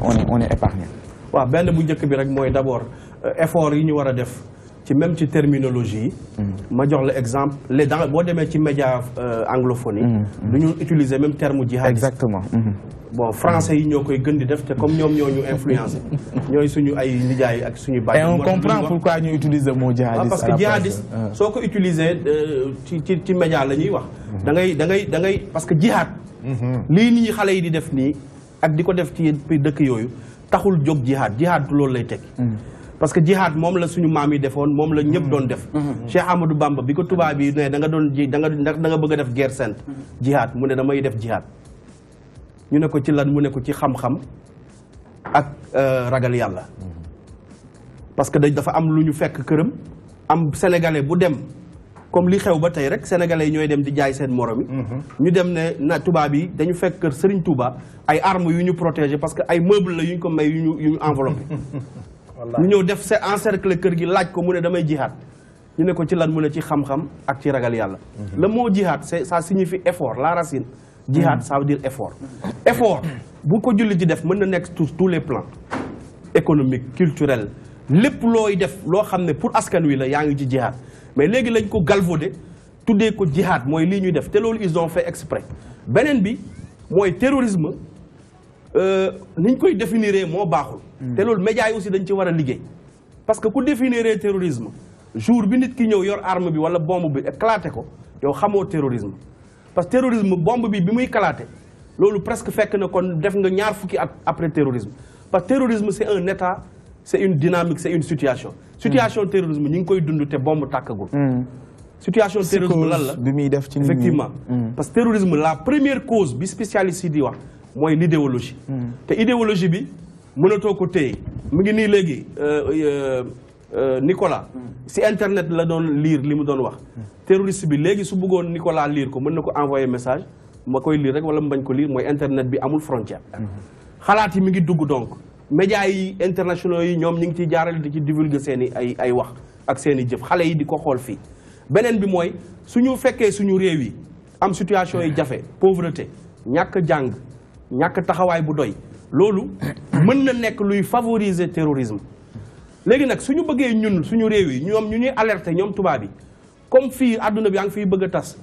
épargné. waaw benn bu njëkk bi rek mooy d'abord effort yi ñu war a def même ci terminologie ma jox la exemple les dans boo demee ci média anglophonie du ñu utiliser même terme jihadiste. Exactement. Bon français yi ñoo koy gën di def te comme ñoom ñoo ñu influencé ñooy suñu ay nijaay ak suñu bàyyi. Et on comprend pourquoi ñu utiliser mot jihadiste. parce que jihadiste soo ko utiliser ci média la ñuy wax. da ngay parce que jihad. lii nit ñi xale yi di def nii ak di ko def ci dëkk yooyu taxul jóg jihad loolu lay tekki. parce que jihad moom la suñu maam yi defoon moom la ñëpp doon def. Cheikh Amadou Bamba bi ko tubaab yi ne da nga bëgg a def guerre sainte jihad mu ne damay def jihad. ñu ne ko ci lan mu ne ko ci xam-xam ak ragal yàlla parce que dafa am lu ñu fekk këram am sénégalais bu dem comme li xew ba tey rek sénégalais yi ñooy dem di jaay seen morom yi ñu dem ne na tubaab yi dañu fekk kër Serigne Touba ay armes yu ñu protégé parce que ay meubles la yu ñu ko may yu ñu enveloppé ñu ñëw def c'est encercler kër gi laaj ko mu ne damay jihaad ñu ne ko ci lan mu ne ci xam-xam ak ci ragal yàlla le mot jihaad ça signifie effort la racine jihad ça veut dire effort effort bu ko julli di def mën na nekk tous les plans économique culturel lépp looy def loo xam ne pour askan wi la yaa ngi ci jihad mais léegi lañ ko galvaudé tuddee ko jihad mooy lii ñuy def te loolu ils ont fait exprès beneen bi mooy terrorisme niñ koy définiree moo baaxul te loolu médias yi aussi dañ ci war a liggéey parce que ku définiree terrorisme jour bi nit ki ñëw yor arme bi wala bombe bi éclaté ko yow xamoo terrorisme parce que terrorisme bombe bi muy kalaate loolu presque fekk na kon def nga ñaar fukki at après terrorisme parce que terrorisme c'est un état c'est une dynamique c'est une situation terrorisme ñi ngi koy dund te bombe tàkkagul situation terrorisme lan la bi muy def ci effectivement parce que terrorisme la première cause bi spécialiste yi di wax mooy l'idéologie te idéologie bi mënatoo ko téye mu ngi nii léegi Nicolas si internet la doon lire li mu doon wax terroriste bi léegi su bëggoon Nicolas lire ko mën na ko envoyer message ma koy lire rek wala mu bañ ko lire mooy internet bi amul frontière xalaat yi mi ngi dugg donc médias yi internationaux yi ñoom ñi ngi ciy jaarale di ci divulguer seen i ay wax ak seen i jëf xale yi di ko xool fii beneen bi mooy suñu fekkee suñu réew yi am situation yi jafe pauvreté ñàkk jàng ñàkk taxawaay bu doy loolu mën na nekk luy favoriser terrorisme léegi nag suñu bëggee ñun suñu réew yi ñoom ñu ñuy alerter ñoom tubaab yi comme fii àdduna bi yaa ngi fiy bëgg a tas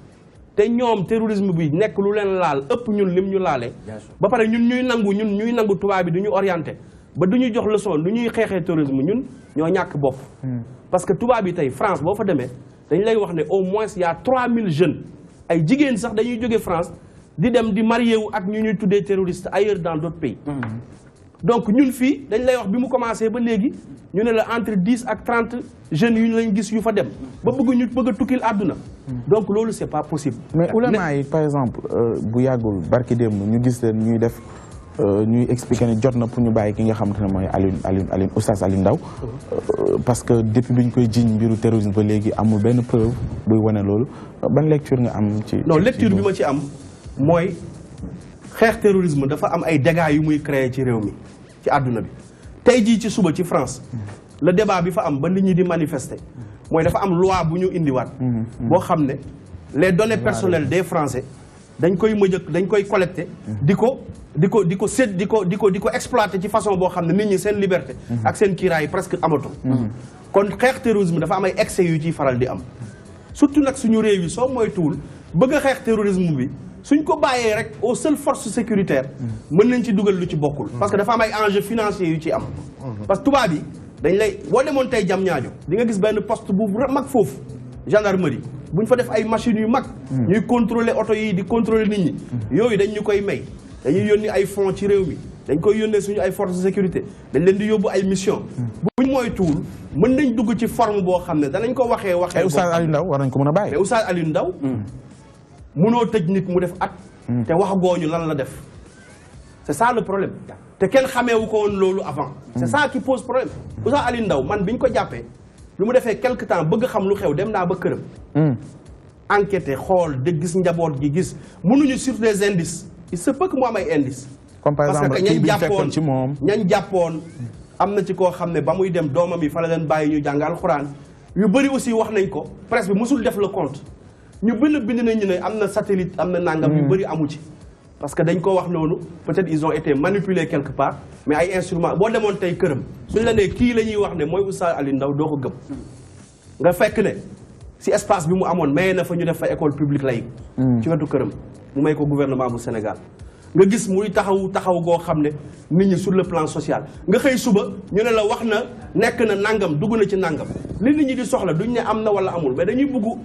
te ñoom terrorisme bi nekk lu leen laal ëpp ñun lim ñu laalee ba pare ñun ñuy nangu tubaab bi du ñu orienté ba du ñu jox leçon du ñuy xeexee terrorisme ñun ñoo ñàkk bopp parce que tubaab yi tey France boo fa demee dañ lay wax ne au moins y a 3000 jeunes ay jigéen sax dañuy jóge France di dem di marié wu ak ñu ñuy tuddee terroriste ailleurs dans d'autres pays donc ñun fii dañ lay wax bi mu commencé ba léegi ñu ne la entre 10 ak 30 jeunes yu ñu lañ gis yu fa dem ba bëgg a tukkil àdduna donc loolu c'est pas possible mais ulama yi par exemple bu yàggul barki démb ñu gis leen ñuy def ñuy expliquer ne jot na pour ñu bàyyi ki nga xamante ne mooy Alioune Oustaz Alioune Ndao parce que depuis bi ñu koy jiiñ mbiru terrorisme ba léegi amul benn preuve buy wane loolu ban lecture nga am ci non lecture bi ma ci am mooy xeex terrorisme dafa am ay dégâts yu muy créer ci réew mi ci àdduna bi tey jii ci suba ci France le débat bi fa am ba nit ñi di manifester mooy dafa am loi bu ñu indiwaat boo xam ne les données personnelles des Français dañ koy collecter di ko exploiter ci façon boo xam ne nit ñi seen liberté ak seen kiiraay presque amatul kon xeex terrorisme dafa am ay excès yu ciy faral di am surtout nag suñu réew yi soo moytuwul bëgg a xeex terrorisme bi suñ ko bàyyee rek aux seules forces sécuritaires mën nañ ci dugal lu ci bokkul parce que dafa am ay enjeux financiers yu ci am parce que tubaab yi dañ lay boo demoon tey jam ñaajo di nga gis benn poste bu mag foofu gendarmerie buñ fa def ay machines yu mag ñuy contrôler oto yi di contrôler nit ñi yooyu dañ ñu koy may dañuy yónni ay fonds ci réew mi dañ koy yónnee suñu ay forces de sécurité dañ leen di yóbbu ay mission buñ mooy tuul mën nañ dugg ci forme boo xam ne danañ ko waxee Oustaz Alioune Ndao war nañ ko mën a bàyyi mais Oustaz Alioune Ndao mënoo tëj nit mu def at te waxagooñu lan la def c'est ça le problème te kenn xameewu ko woon loolu avant c'est ça qui pose problème Oustaz Alioune Ndao man biñ ko jàppee lu mu defee quelque temps bëgg xam lu xew dem naa ba këram enquêter xool de gis njaboot gi gis mënuñu sur des indices il se peut que mu am ay indices comme par exemple kii bi fekkoon ci moom ñañ jàppoon am na ci koo xam ne ba muy dem doomam yi fa la leen bàyyi ñu jàng alxuraan yu bëri aussi wax nañ ko presse bi mosul def le compte ñu bind nañ ñu ne am na satellite am na nangam yu bëri amu ci parce que dañ ko wax noonu peut-être ils ont été manipulés quelque part mais ay instruments boo demoon tey këram suñ la nee kii la ñuy wax ne mooy Oustaz Alioune Ndao doo ko gëm nga fekk ne si espace bi mu amoon maye na fa ñu def fa école publique laïque ci wetu këram mu may ko gouvernement bu Sénégal nga gis muy taxaw goo xam ne nit ñi sur le plan social nga xëy suba ñu ne la wax na nekk na nangam dugg na ci nangam li nit ñi di soxla duñ ne am na wala amul mais dañuy bugg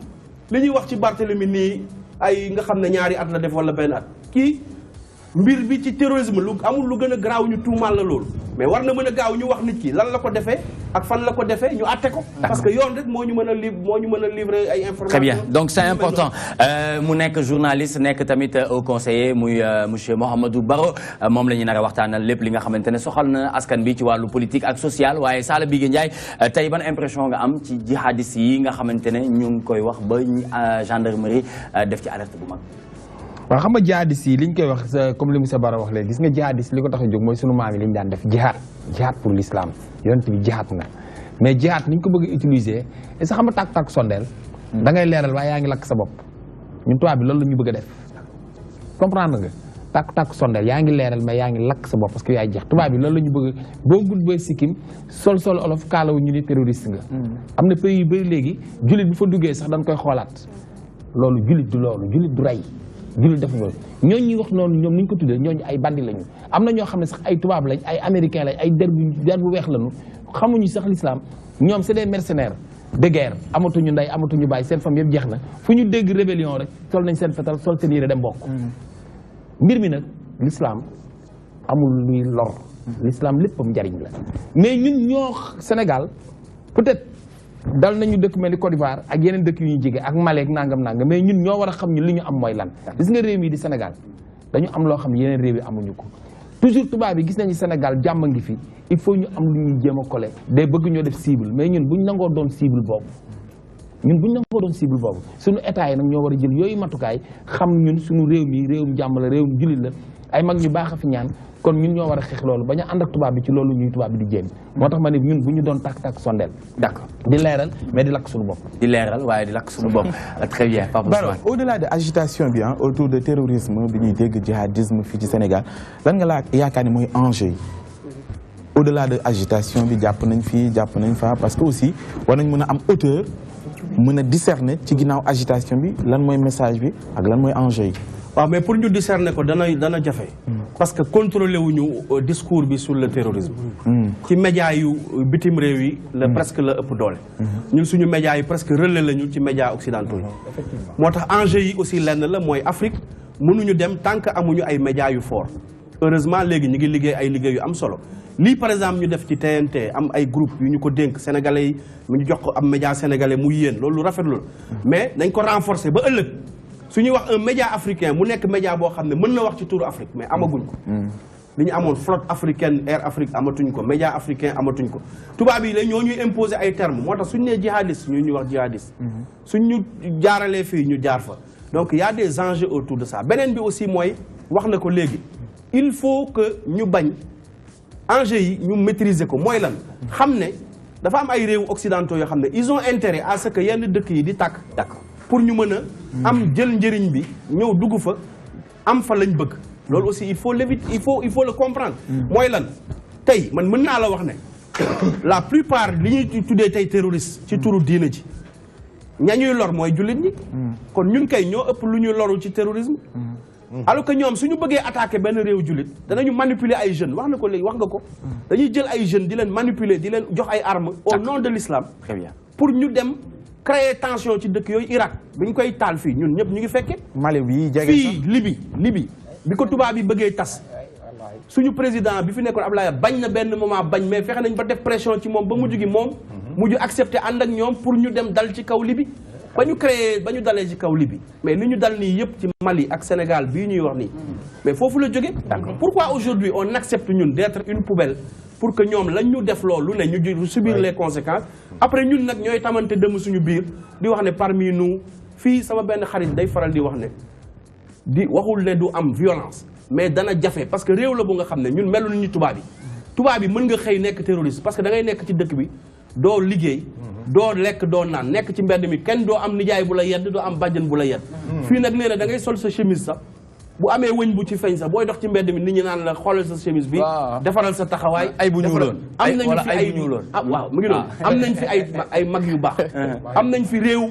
li ñuy wax ci Barthélemy nii ay nga xam ne 2 at la def wala benn at kii mbir bi ci terrorisme lu amul lu gën a garaaw ñu tuumaal la loolu mais war na mën a gaaw ñu wax nit ki lan la ko defee ak fan la ko defee ñu àtte ko parce que yoon rek moo ñu mën a livrer ay informations. Très bien, donc c'est important mu nekk journaliste nekk tamit au conseiller muy monsieur Mouhamadou Baro moom la ñu nar a waxtaanal lépp li nga xamante ne soxal na askan bi ci wàllu politique ak social waaye Sala Bigué Ndiaye tey ban impression nga am ci jihadistes yi nga xamante ne ñu ngi koy wax ba gendarmerie def ci alerte bu mag. waaw xam nga jihadistes yi li ñu koy wax comme li monsieur Bara wax léegi gis nga jihadistes li ko tax a jóg mooy sunu maam yi li ñu daan def jihad pour l'islam yonent bi jihad na mais jihad ni ñu ko bëgg a utiliser et sa xam nga tàkk-tàkk sondeel da ngay leeral waaye yaa ngi lakk sa bopp ñun tubaab bi loolu la ñu bëgg a def comprendre nga tàkk-tàkk sondeel yaa ngi leeral mais yaa ngi lakk sa bopp parce que yaay jeex tubaab bi loolu la ñu bëgg boo gudd booy sikkim sol olof kaalawu ñu ni terroriste nga am na pays yu bëri léegi jullit bu fa duggee sax dañ koy xoolaat loolu jullit du rey jullit def loolu ñooñu ñuy wax noonu ñoom ni ñu ko tuddee ñooñu ay bandi lañu am na ñoo xam ne sax ay tubaab lañ ay américain lañ ay der bu weex lañu xamuñu sax l'islam ñoom c'est des mercenaires de guerre amatuñu ndey amatuñu bàyyi seen famille yëpp jeex na fu ñu dégg rébellion rek sol nañ seen fetal sol seen yére dem bokk mbir mi nag l'islam amul luy lor l'islam léppam njariñ la mais ñun ñoo Sénégal peut-être dal nañu dëkk mel ni Côte d'Ivoire ak yeneen dëkk yu ñu jege ak Mali ak nangam mais ñun ñoo war a xam ñu li ñu am mooy lan gis nga réew mi di Sénégal dañu am loo xam ne yeneen réew yi amuñu ko toujours tubaab yi gis nañu Sénégal jàmm ngi fi il faut ñu am lu ñuy jéem a collé day bëgg ñoo def cible mais ñun buñ nangoo doon cible boobu suñu état yi nag ñoo war a jël yooyu matukaay xam ñun suñu réew mi réewum jàmm la réewum jullit la ay mag ñu baax a fi ñaan kon ñun ñoo war a xeex loolu bañ a ànd ak tubaab bi ci loolu ñuy tubaab bi di jéem moo tax ma ne ñun bu ñu doon tàkk-tàkk sondeel d'accord di leeral mais di lakk suñu bopp di leeral waaye di lakk suñu bopp très bien Baro au-delà de agitation bi autour de terrorisme bi ñuy dégg jihadisme fii ci Sénégal lan nga laa yaakaar ni mooy enjeu yi au-delà de agitation bi jàpp nañ fii jàpp nañ fa parce que aussi war nañ mën a am hauteur mën a discerner ci ginnaaw agitation bi lan mooy message bi ak lan mooy enjeu yi waaw mais pour ñu discerner ko dana jafe parce que contrôler wuñu discours bi sur le terrorisme ci médias yu bitim réew yi la presque la ëpp doole ñun suñu médias yi presque relais lañu ci médias occidentaux yi moo tax enjeu yi aussi lenn la mooy Afrique mënuñu dem tant que amuñu ay médias yu fort heureusement léegi ñu ngi liggéey ay liggéey yu am solo lii par exemple ñu def ci TNT am ay groupe yu ñu ko dénk sénégalais yi mu ñu jox ko am média sénégalais muy yéen loolu rafetlu la mais dañ ko renforcer ba ëllëg su ñuy wax un média africain mu nekk média boo xam ne mën na wax ci turu Afrique mais amaguñ ko li ñu amoon flotte africaine Air Afrique amatuñ ko média africain amatuñ ko tubaab yi la ñoo ñuy imposer ay termes moo tax suñu nee jihadiste ñuy wax jihadiste suñ ñu jaaralee fii ñu jaar fa donc y a des enjeux autour de ça beneen bi aussi mooy wax na ko léegi il faut que ñu bañ enjeux yi ñu maîtriser ko mooy lan xam ne dafa am ay réew occidentaux yoo xam ne ils ont intérêt à ce que yenn dëkk yi di tàkk pour ñu mën a am jël njëriñ bi ñëw dugg fa am fa lañ bëgg loolu aussi il faut l'éviter il faut le comprendre mooy lan tey man mën naa la wax ne la plupart li ñuy tuddee tey terroriste ci turu diina ji ñañuy lor mooy jullit ñi kon ñun kay ñoo ëpp lu ñuy loru ci terrorisme alors que ñoom suñu bëggee attaquer benn réew jullit danañu manipuler ay jeunes wax na ko léegi wax nga ko dañuy jël ay jeunes di leen manipuler di leen jox ay armes au nom de l'islam très bien pour ñu dem créer tension ci dëkk yooyu Irak bi ñu koy taal fii ñun ñëpp ñu ngi fekke Mali bi jege fii Libye bi ko tubaab bi bëggee tas suñu président bi fi nekkoon Abdoulaye bañ na benn moment bañ mais fexe nañ ba def pression ci moom ba mujj gi moom mujj accepter ànd ak ñoom pour ñu dem dal ci kaw Libye ba ñu dalee ci kaw Libye mais li ñu dal nii yëpp ci Mali ak Sénégal bii ñuy wax nii mais foofu la jóge pourquoi aujourd'hui on accepte ñun d'être une poubelle pour que ñoom lañ ñu def loolu ne ñu subir les conséquences après ñun nag ñooy tamante dem suñu biir di wax ne parmi nous fii sama benn xarit day faral di wax ne waxul ne du am violence mais dana jafe parce que réew la bu nga xam ne ñun melul ni tubaab yi mën nga xëy nekk terroriste parce que da ngay nekk ci dëkk bi doo liggéey doo lekk doo naan nekk ci mbedd mi kenn doo am nijaay bu la yedd doo am bàjjen bu la yedd fii nag nee na da ngay sol sa chemise sax bu amee wëñ bu ci feeñ sax booy dox ci mbedd mi nit ñi naan la xoolal sa chemise bi defaral sa taxawaay ay bu ñuuloon am nañu fi ay waaw mu ngi noonu am nañ fi ay mag yu baax am nañ fi réew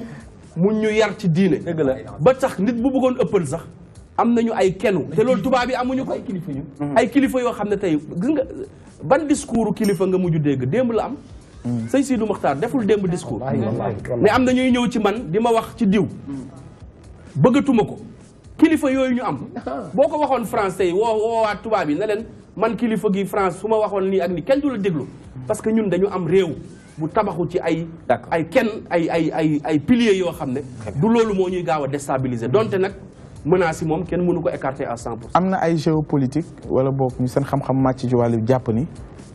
mu ñu yar ci diine ba tax nit bu bëggoon ëppal sax am nañu ay kenu te loolu tubaab yi amuñu ko ay kilifa yoo xam ne tey gis nga ban discours kilifa nga mujj dégg démb la am sëñ Sidou Mokhtar deful démb discours mais am na ñuy ñëw ci man di ma wax ci diw bëggatuma ko kilifa yooyu ñu am boo ko waxoon français yi woowaat tubaab yi ne leen man kilifa gi France su ma waxoon nii ak ni kenn du la déglu parce que ñun dañu am réew bu tabaxu ci ay piliers yoo xam ne du loolu moo ñuy gaaw a déstabiliser donte nag menace yi moom kenn mënu ko écarter à 100%. am na ay géopolitique wala boog ñu seen xam-xam màcc ci wàllu jàpp ni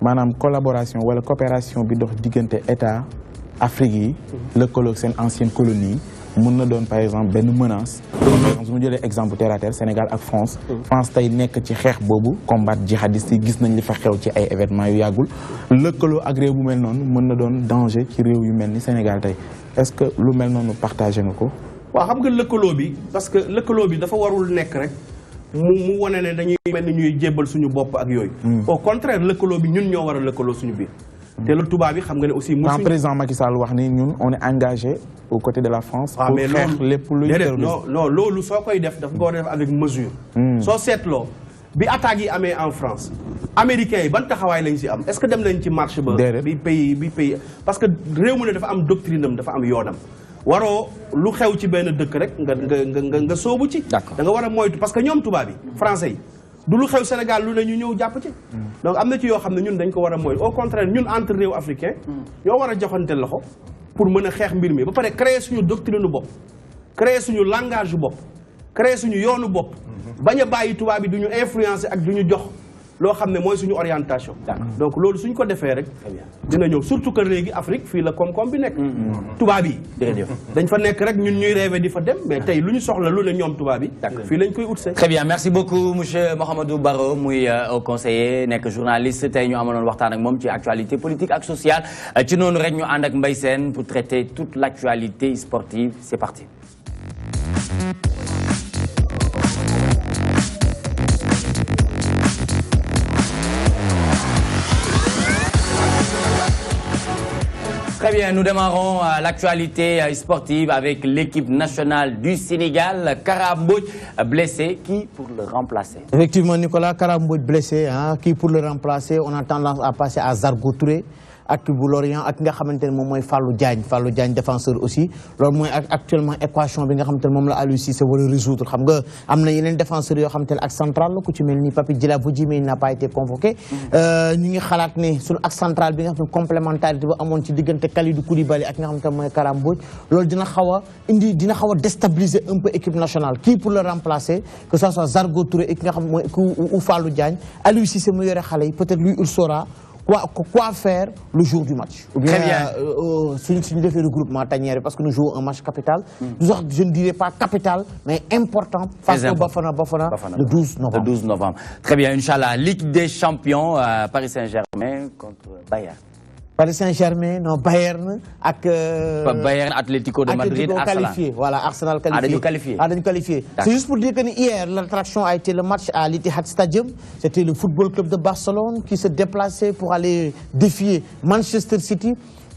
maanaam collaboration wala coopération bi dox diggante état Afrique yi lëkkaloog seen ancienne colonie mën na doon par exemple benn menace. par exemple su ma jëlee exemple terre à terre Sénégal ak France. France tey nekk ci xeex boobu combat jihadiste yi gis nañ li fa xew ci ay événements yu yàggul lëkkaloo ak réew bu mel noonu mën na doon danger ci réew yu mel ni Sénégal tey est-ce que lu mel noonu partagé nga ko. waaw xam nga lëkkaloo bi parce que lëkkaloo bi dafa warul nekk rek mu wane ne dañuy mel ni ñuy jébbal suñu bopp ak yooyu. au contraire lëkkaloo bi ñun ñoo war a lëkkaloo suñu biir. te loolu tubaab bi xam nga ne aussi. quand président Macky Sall wax ni ñun on est engagé aux côtés de la France. pour xeex lépp luy terrorisme. non loolu soo koy def daf nga war a def avec mesure. soo seetloo bi attaques yi amee en France américains yi ban taxawaay lañ si am est-ce que dem nañ ci marché ba. bi pays parce que réew mu ne dafa am doctrine am dafa am yoonam. waroo lu xew ci benn dëkk rek nga soobu ci. da nga war a moytu parce que ñoom tubaab yi français yi. du lu xew Sénégal lu ne ñu ñëw jàpp ci donc am na ci yoo xam ne ñun dañ ko war a mooy au contraire ñun entre réew africain ñoo war a joxante loxo pour mën a xeex mbir mi ba pare créer suñu doctrine bopp créer suñu langage bopp créer suñu yoonu bopp bañ a bàyyi tubaab bi du ñu influencer ak du ñu jox loo xam ne mooy suñu orientation donc loolu suñ ko defee rek dina ñëw surtout que léegi Afrique fii la koom-koom bi nekk tubaab yi dañ fa nekk rek ñun ñuy rêver di fa dem mais tey lu ñu soxla lu ne ñoom tubaab yi fii lañ koy utse. Très bien, merci beaucoup monsieur Mouhamadou Baro muy au conseiller nekk journaliste tey ñu amaloon waxtaan ak moom ci actualité politique ak sociale ci noonu rek ñu ànd ak Mbaye Sène pour traiter toute l'actualité sportive. C'est parti. Très bien, nous démarrons l'actualité sportive avec l'équipe nationale du Sénégal. Kara Mbodj blessé, qui pour le remplacer? Effectivement, Nicolas, Kara Mbodj blessé, qui pour le remplacer? On a tendance à passer à Zarko Touré. ak bu Lorient ak nga xamante ne moom mooy Fallou Diagne défenseur aussi loolu mooy actuellement équation bi nga xamante ne moom la Aliou Cissé war a résoudre xam nga am na yeneen défenseurs yoo xamante ne ak central la ku ci mel ni Papi Djilabodji mais il n'a pas été convoqué ñu ngi xalaat ne suñu ak central bi nga xam ne complémentarité ba amoon ci diggante Kalidou Koulibaly ak nga xamante ne mooy Kara Mbodj loolu dina xaw a déstabiliser un peu équipe nationale kii pour le remplacer que ça soit Zarko Touré ak nga xam mooy ou Fallou Diagne Aliou Cissé mu yore xale yi peut-être lui il saura quoi faire le jour du match. Ou bien, si nous devons regroupement tanière parce que nous jouons un match capital. Je ne dirais pas capital, mais important face au Bafana le 12 novembre. Le 12 novembre. Très bien, Inch'Allah. Ligue des champions, Paris Saint-Germain contre Bayern. Paris Saint-Germain, non, Bayern avec Bayern Atlético de Madrid, Arsenal. Qualifié, voilà, Arsenal qualifié. Qualifié. C'est juste pour dire que hier, l'attraction a été le match à l'Etihad Stadium. C'était le Football Club de Barcelone qui se déplaçait pour aller défier Manchester City.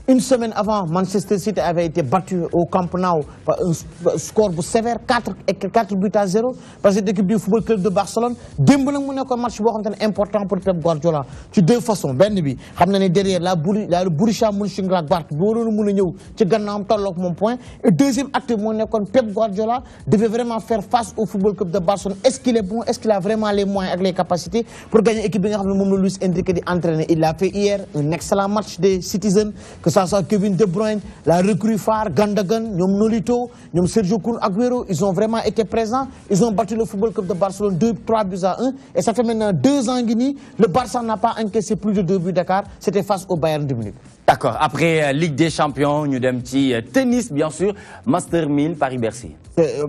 Une semaine avant, Manchester City avait été battu au Camp Nou par un score sévère, 4 buts à 0 par cette équipe du Football Club de Barcelone. Démb nag mu nekk match boo xam ne important pour Pep Guardiola ci deux façons benn bi xam na ne derrière la Borussia Mönchengladbach bi waroon a mën a ñëw ci gannaawam tolloog moom point et deuxième acte moo nekkoon Pep Guardiola devait vraiment faire face au Football Club de Barcelone. Est-ce qu'il est bon, est-ce qu'il a vraiment les moyens et les capacités pour gagner équipe bi nga xam ne moom la Luis Enrique di entraîner. Il a fait hier un excellent match des Citizens, que ça soit Kevin De Bruyne, la recrue phare, Gundogan, Nolito, Sergio Kun Aguero, ils ont vraiment été présents. Ils ont battu le Football Club de Barcelone 3 buts à 1. Et ça fait maintenant 2 ans et demi. Le Barça n'a pas encaissé plus de 2 buts d'écart. C'était face au Bayern de Munich. D'accord. Après Ligue des Champions, nous avons petit tennis, bien sûr. Master 1000 Paris-Bercy.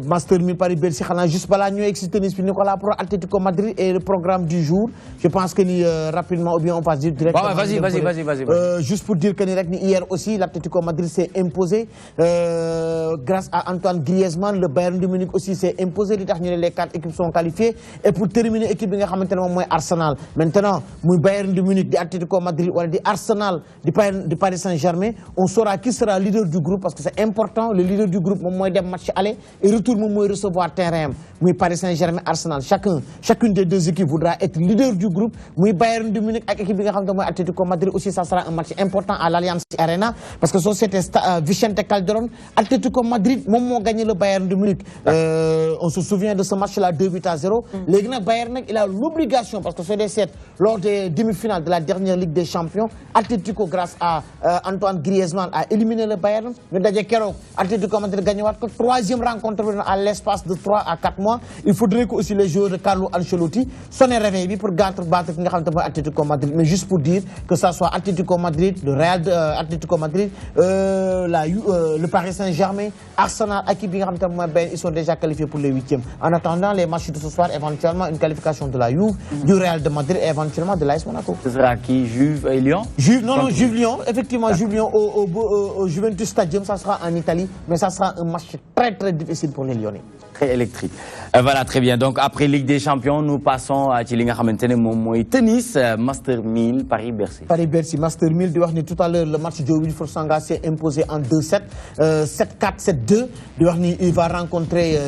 Master 1000 Paris-Bercy, juste balaa ñoo egsi tennis bi Nicolas pour Atlético Madrid et le programme du jour. Je pense que ni rapidement ou bien on passe directement. Vas-y. Juste pour dire que hier aussi l'Atlético Madrid s'est imposé grâce à Antoine Griezmann. Le Bayern de Munich aussi s'est imposé. Les 4 équipes sont qualifiées. Et pour terminer, l'équipe bi nga xamantene mom moy Arsenal. Maintenant, muy Bayern de Munich, di Atlético Madrid wala di Arsenal, di Paris Saint-Germain, on saura qui sera leader du groupe parce que c'est important. Le leader du groupe mom moy dem match aller et retour mom moy recevoir terrain. Muy Paris Saint-Germain, Arsenal, chacune des deux équipes voudra être leader du groupe. Muy Bayern de Munich ak équipe bi nga xamantene moy Atlético Madrid aussi, ça sera un match important à l'Allianz Arena parce que c'était Vicente Calderón, Atlético Madrid mom mo gagné le Bayern de Munich. On se souvient de ce match-là 2-0. Les Bayern, il a l'obligation, parce que c'est des 7, lors des demi-finales de la dernière Ligue des Champions, Atlético, grâce à Antoine Griezmann, a éliminé le Bayern. Mais d'ailleurs, Atlético a gagné la troisième rencontre à l'espace de 3 à 4 mois. Il faudrait que aussi les joueurs de Carlo Ancelotti soient réveillés pour battre Atlético Madrid. Mais juste pour dire que ça soit Atlético Madrid, le Real Atlético Madrid, le Paris Saint-Germain, Arsenal, ils sont déjà qualifiés pour les 8e. En attendant les matchs de ce soir, éventuellement une qualification de la Juve, du Real de Madrid et éventuellement de l'AS Monaco. Ce sera qui? Juve et Lyon? Juve-Lyon. Effectivement, Juve-Lyon au Juventus Stadium, ça sera en Italie, mais ça sera un match très très difficile pour les Lyonnais. Très électrique. Voilà, très bien. Donc après Ligue des Champions, nous passons à Tilinga Khamentene Momoy tennis, Master 1000 Paris-Bercy. Paris-Bercy, Master 1000, tout à l'heure, le match de Wilfried Tsonga s'est imposé en 2-7, 7-4, 7-2. Il va rencontrer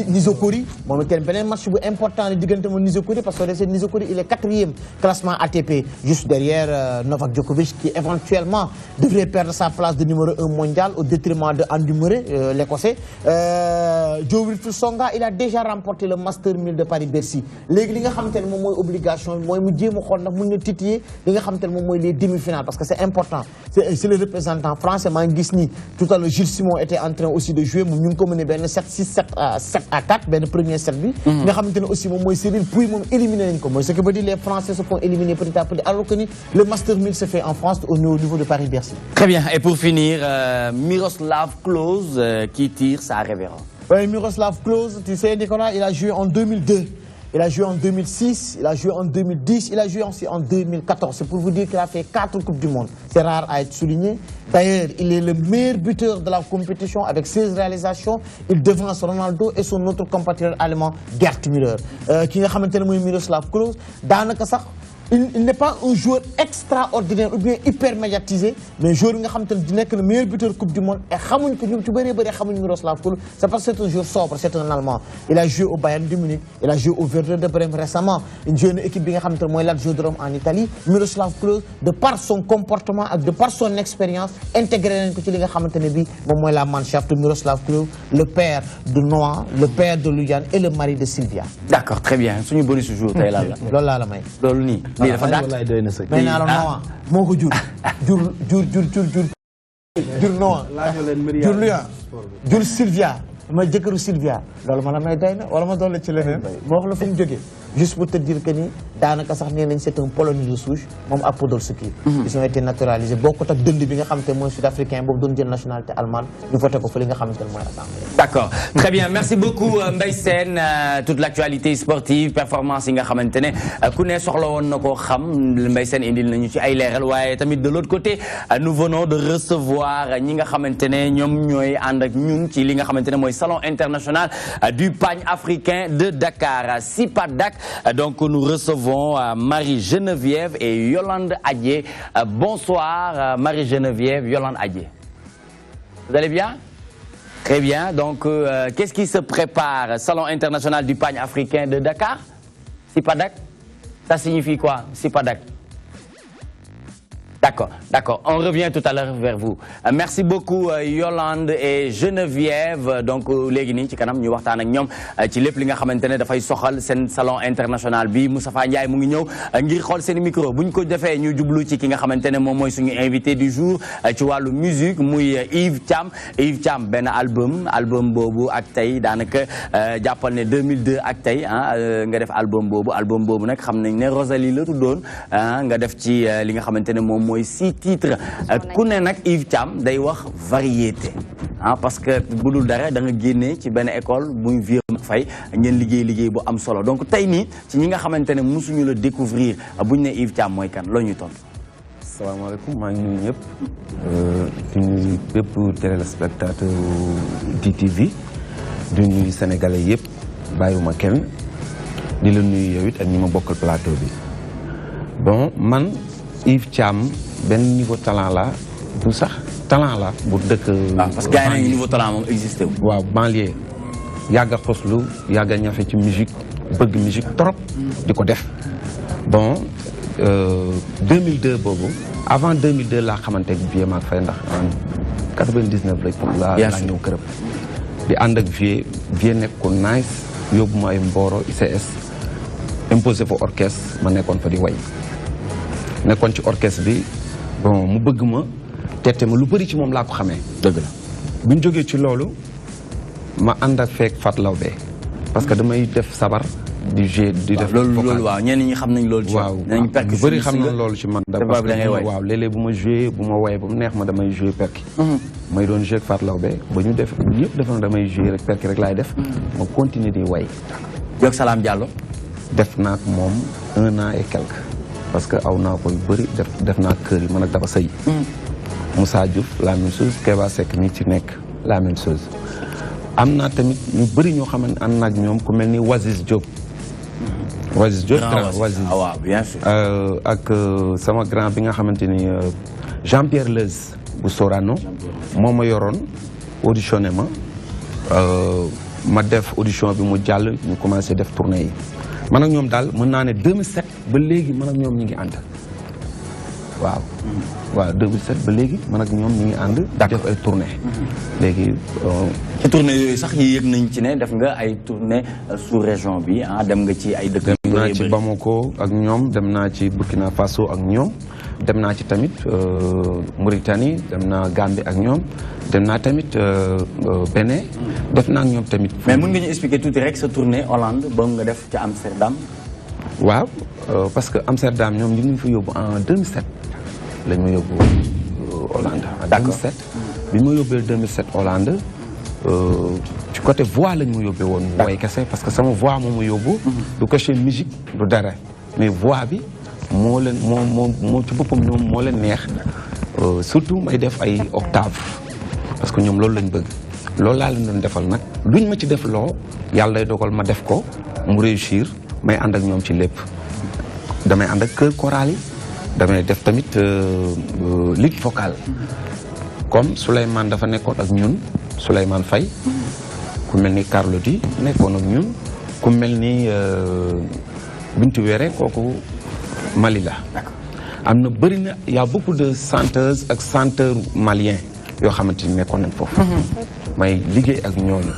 Nizokori. Bon, il y a un match important de Nizokori parce que Nizokori, il est 4e classement ATP, juste derrière Novak Djokovic, qui éventuellement devrait perdre sa place de numéro 1 mondial au détriment de Andy Murray, l'Écossais. Wilfried Tsonga, il a déjà remporté le Master 1000 de Paris-Bercy. Les obligation, les demi-finales, parce que c'est important. C'est le représentant français, tout à l'heure, Gilles Simon était en train aussi de jouer, nous avons 7-6, 7-4, le premier set. Nous avons aussi éliminé. Ce que veut dire les Français se font éliminer petit à petit, alors que le Master 1000 se fait en France au niveau de Paris-Bercy. Très bien, et pour finir, Miroslav Klose qui tire sa révérence. Oui, Miroslav Klose, tu sais, Nicolas, il a joué en 2002, il a joué en 2006, il a joué en 2010, il a joué aussi en 2014. C'est pour vous dire qu'il a fait 4 Coupes du Monde. C'est rare à être souligné. D'ailleurs, il est le meilleur buteur de la compétition avec 16 réalisations. Il devance Ronaldo et son autre compatriote allemand, Gerd Müller. Qui est Miroslav Klose. Dans le cas, il n'est pas un joueur extraordinaire ou bien hyper médiatisé, mais un joueur qui est le meilleur buteur de la Coupe du Monde. Et Miroslav Klose, c'est parce que c'est un joueur sobre, c'est un Allemand. Il a joué au Bayern de Munich, il a joué au Werder de Brême récemment. Une jeune équipe qui est l'Azzurro en Italie. Miroslav Klose, de par son comportement et de par son expérience, intégré dans la Mannschaft de Miroslav Klose, le père de Noah, le père de Luyan et le mari de Sylvia. D'accord, très bien. C'est une bonne jour. Maintenant, Noah, mon jur Noah, jur Luyan, jur Sylvia, ma jëkkëru Sylvia. Loolu ma la may doy na wala ma doole ci leneen ma wax la fu mu jógee. Juste pour te dire que ni daanaka sax nee nañ c'est un Polonais de souche moom ak Podolski. Ils ont été naturalisés bokkut ak dënd bi nga xam te mooy sud-africain boobu doon jël nationalité allemande ñu voté ko fa li nga xam te mooy assemblée. D'accord, très bien, merci beaucoup Mbaye Sène. Toute l'actualité sportive, performance yi nga xamante ne ku ne soxla woon na koo xam Mbaye Sène indil nañu ci ay leeral waaye tamit de l'autre côté nous venons de recevoir ñi nga xamante ne ñoom ñooy ànd ak ñun ci li nga xamante ne mooy salon international du pagne africain de Dakar, SIPADAK. Donc nous recevons Marie-Geneviève et Yolande Adjé. Bonsoir Marie-Geneviève, Yolande Adjé. Vous allez bien? Très bien. Donc qu'est-ce qui se prépare? Salon international du pagne africain de Dakar, SIPADAK. Ça signifie quoi, SIPADAK? D'accord, d'accord. On revient tout à l'heure vers vous. Merci beaucoup Yolande et Geneviève. Donc léegi nii ci kanam ñu waxtaan ak ñoom ci lépp li nga xamante ne dafay soxal seen salon international bi. Moustapha Ndiaye mu ngi ñëw ngir xool seen micro buñ ko defee ñu jublu ci ki nga xamante ne moom mooy suñu invité du jour ci wàllu musique muy Yves Thiam. Yves Thiam benn album boobu ak tey daanaka jàppal ne 2002 ak tey nga def album boobu nag xam nañ ne Rosalie la tuddoon nga def ci li nga xamante ne moom mooy 6 titres ku ne nag Yves Thiam day wax variété ah parce que bu dul dara da nga génnee ci benn école muy Vieux Fay ngeen liggéey bu am solo donc tey nii ci ñi nga xamante ne mosuñu la découvrir buñ ne Yves Thiam mooy kan loo ñuy tontu. salaamaaleykum maa ngi nuyu ñëpp di nuyu bépp téléspectateur DTV di nuyu sénégalais yëpp bàyyiwuma kenn di la nuyu yow it ak ñi ma bokkal plateau bi bon man Yves Thiam benn niveau talent la du sax talent la bu dëkk. parce que gars yi niveau talent moom existé wu. waaw banlieue yàgg a xoslu yàgg a ñafe ci musique bëgg musique trop di ko def bon 2002 boobu avant 2002 laa xamante ak Vieux maak Fay ndax en 99 laa ñëw këram di ànd ak Vieux nekk ko nice yóbbu ma ay Mboro ICS imposé fa orchestre ma nekkoon fa di way nekkoon ci orchestre bi bon mu bëgg ma tette ma lu bëri ci moom laa ko xamee dëgg la bu ñu jógee ci loolu ma ànd ak feek Fat Lawbe parce que damay def sabar di jouer di def loolu waaw ñenn ñi xam nañ loolu ci waaw ñu bëri xam nañ loolu ci man parce que waaw léeg-léeg bu ma joué bu ma woyee ba mu neex ma damay joué perki may doon joué ak Fat Lawbe ba ñu def ñëpp def na damay joué rek perki rek laay def ma continuer di way Jok Salam Diallo def naa ak moom 1 an et quelque parce que aw naa ko yu bëri def naa kër yi man ak Daba Sëy Moussa Diouf la même chose Keba Seck mi ci nekk la même chose am naa tamit ñu bëri ñoo xam ne ànd naag ñoom ku mel ni Waziz Diop Waziz Diop grand Waziz waaw bien sûr ak sama grand bi nga xamante ni Jean-Pierre Leuz bu Sorano moo ma yoroon auditionné ma def audition bi mu jàll ñu commencé def tournée yi man ak ñoom daal mën naa ne 2007 ba léegi man ak ñoom ñi ngi ànd waaw 2007 ba léegi man ak ñoom ñi ngi ànd def ay tournée léegi ci tournée yooyu sax yi yëg nañ ci ne def nga ay tournée sous région bi ah dem nga ci ay dëkk dem naa ci Bamako ak ñoom dem naa ci Burkina Faso ak ñoom dem naa ci tamit Mauritanie dem naa Gambie ak ñoom dem naa tamit Bénin def naa ak ñoom tamit mais mën nga ñu expliquer tuuti rek sa tournée Hollande ba nga def ca Amsterdam waaw parce que Amsterdam ñoom ñu ngi fa yóbbu en 2007 lañ ma yóbbu Hollande en 2007 bi ma yóbbee 2007 Hollande ci côté voix lañ ma yóbbee woon way kese parce que sama voix moo ma yóbbu du cachet musique du dara mais voix bi moo leen moo ci boppam ñoom moo leen neex surtout may def ay octave parce que ñoom loolu lañ bëgg loolu laa leen doon defal nag luñ ma ci def loo yàlla day dogal ma def ko mu réussir may ànd ak ñoom ci lépp damay ànd ak chœur choral yi damay def tamit ligne vocale comme Souleymane dafa nekkoon ak ñun Souleymane Faye ku mel ni Carlo Di nekkoon ak ñun ku mel ni Bintu Wéré kooku Mali la am na bëri na y a beaucoup de chanteuses ak chanteurs maliens yoo xamante ni nekkoon nañ foofu may liggéey ak ñooñu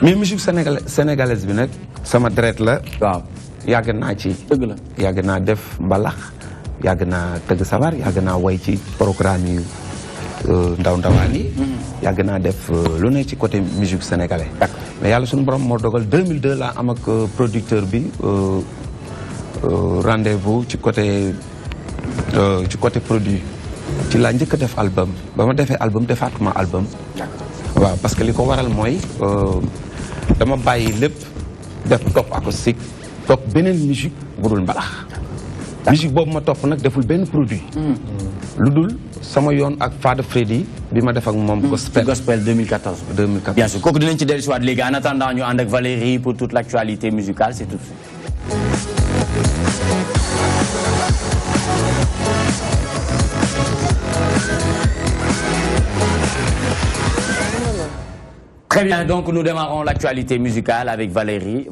mais musique sénégalaise bi nag sama deret la waaw yàgg naa ci dëgg la yàgg naa def mbalax yàgg naa tëgg sabar yàgg naa way ci programme yu ndawaan yi yàgg naa def lu ne ci côté musique sénégalais mais yàlla suñu borom moo dogal 2002 laa am ak producteur bi rendez-vous ci côté produit ci laa njëkk a def album ba ma defee album defaatuma album waaw parce que li ko waral mooy dama bàyyi lépp def top acoustique topp beneen musique bu dul mbalax musique boobu ma topp nag deful benn produit lu dul sama yoon ak Fada Freddy bi ma def ak moom gospel 2014 bien sûr kooku dinañ ci dellusiwaat léegi en attendant ñu ànd ak Valérie pour toute l'actualité musicale c'est tout de suite. Très bien, donc nous démarrons l'actualité musicale avec Valérie.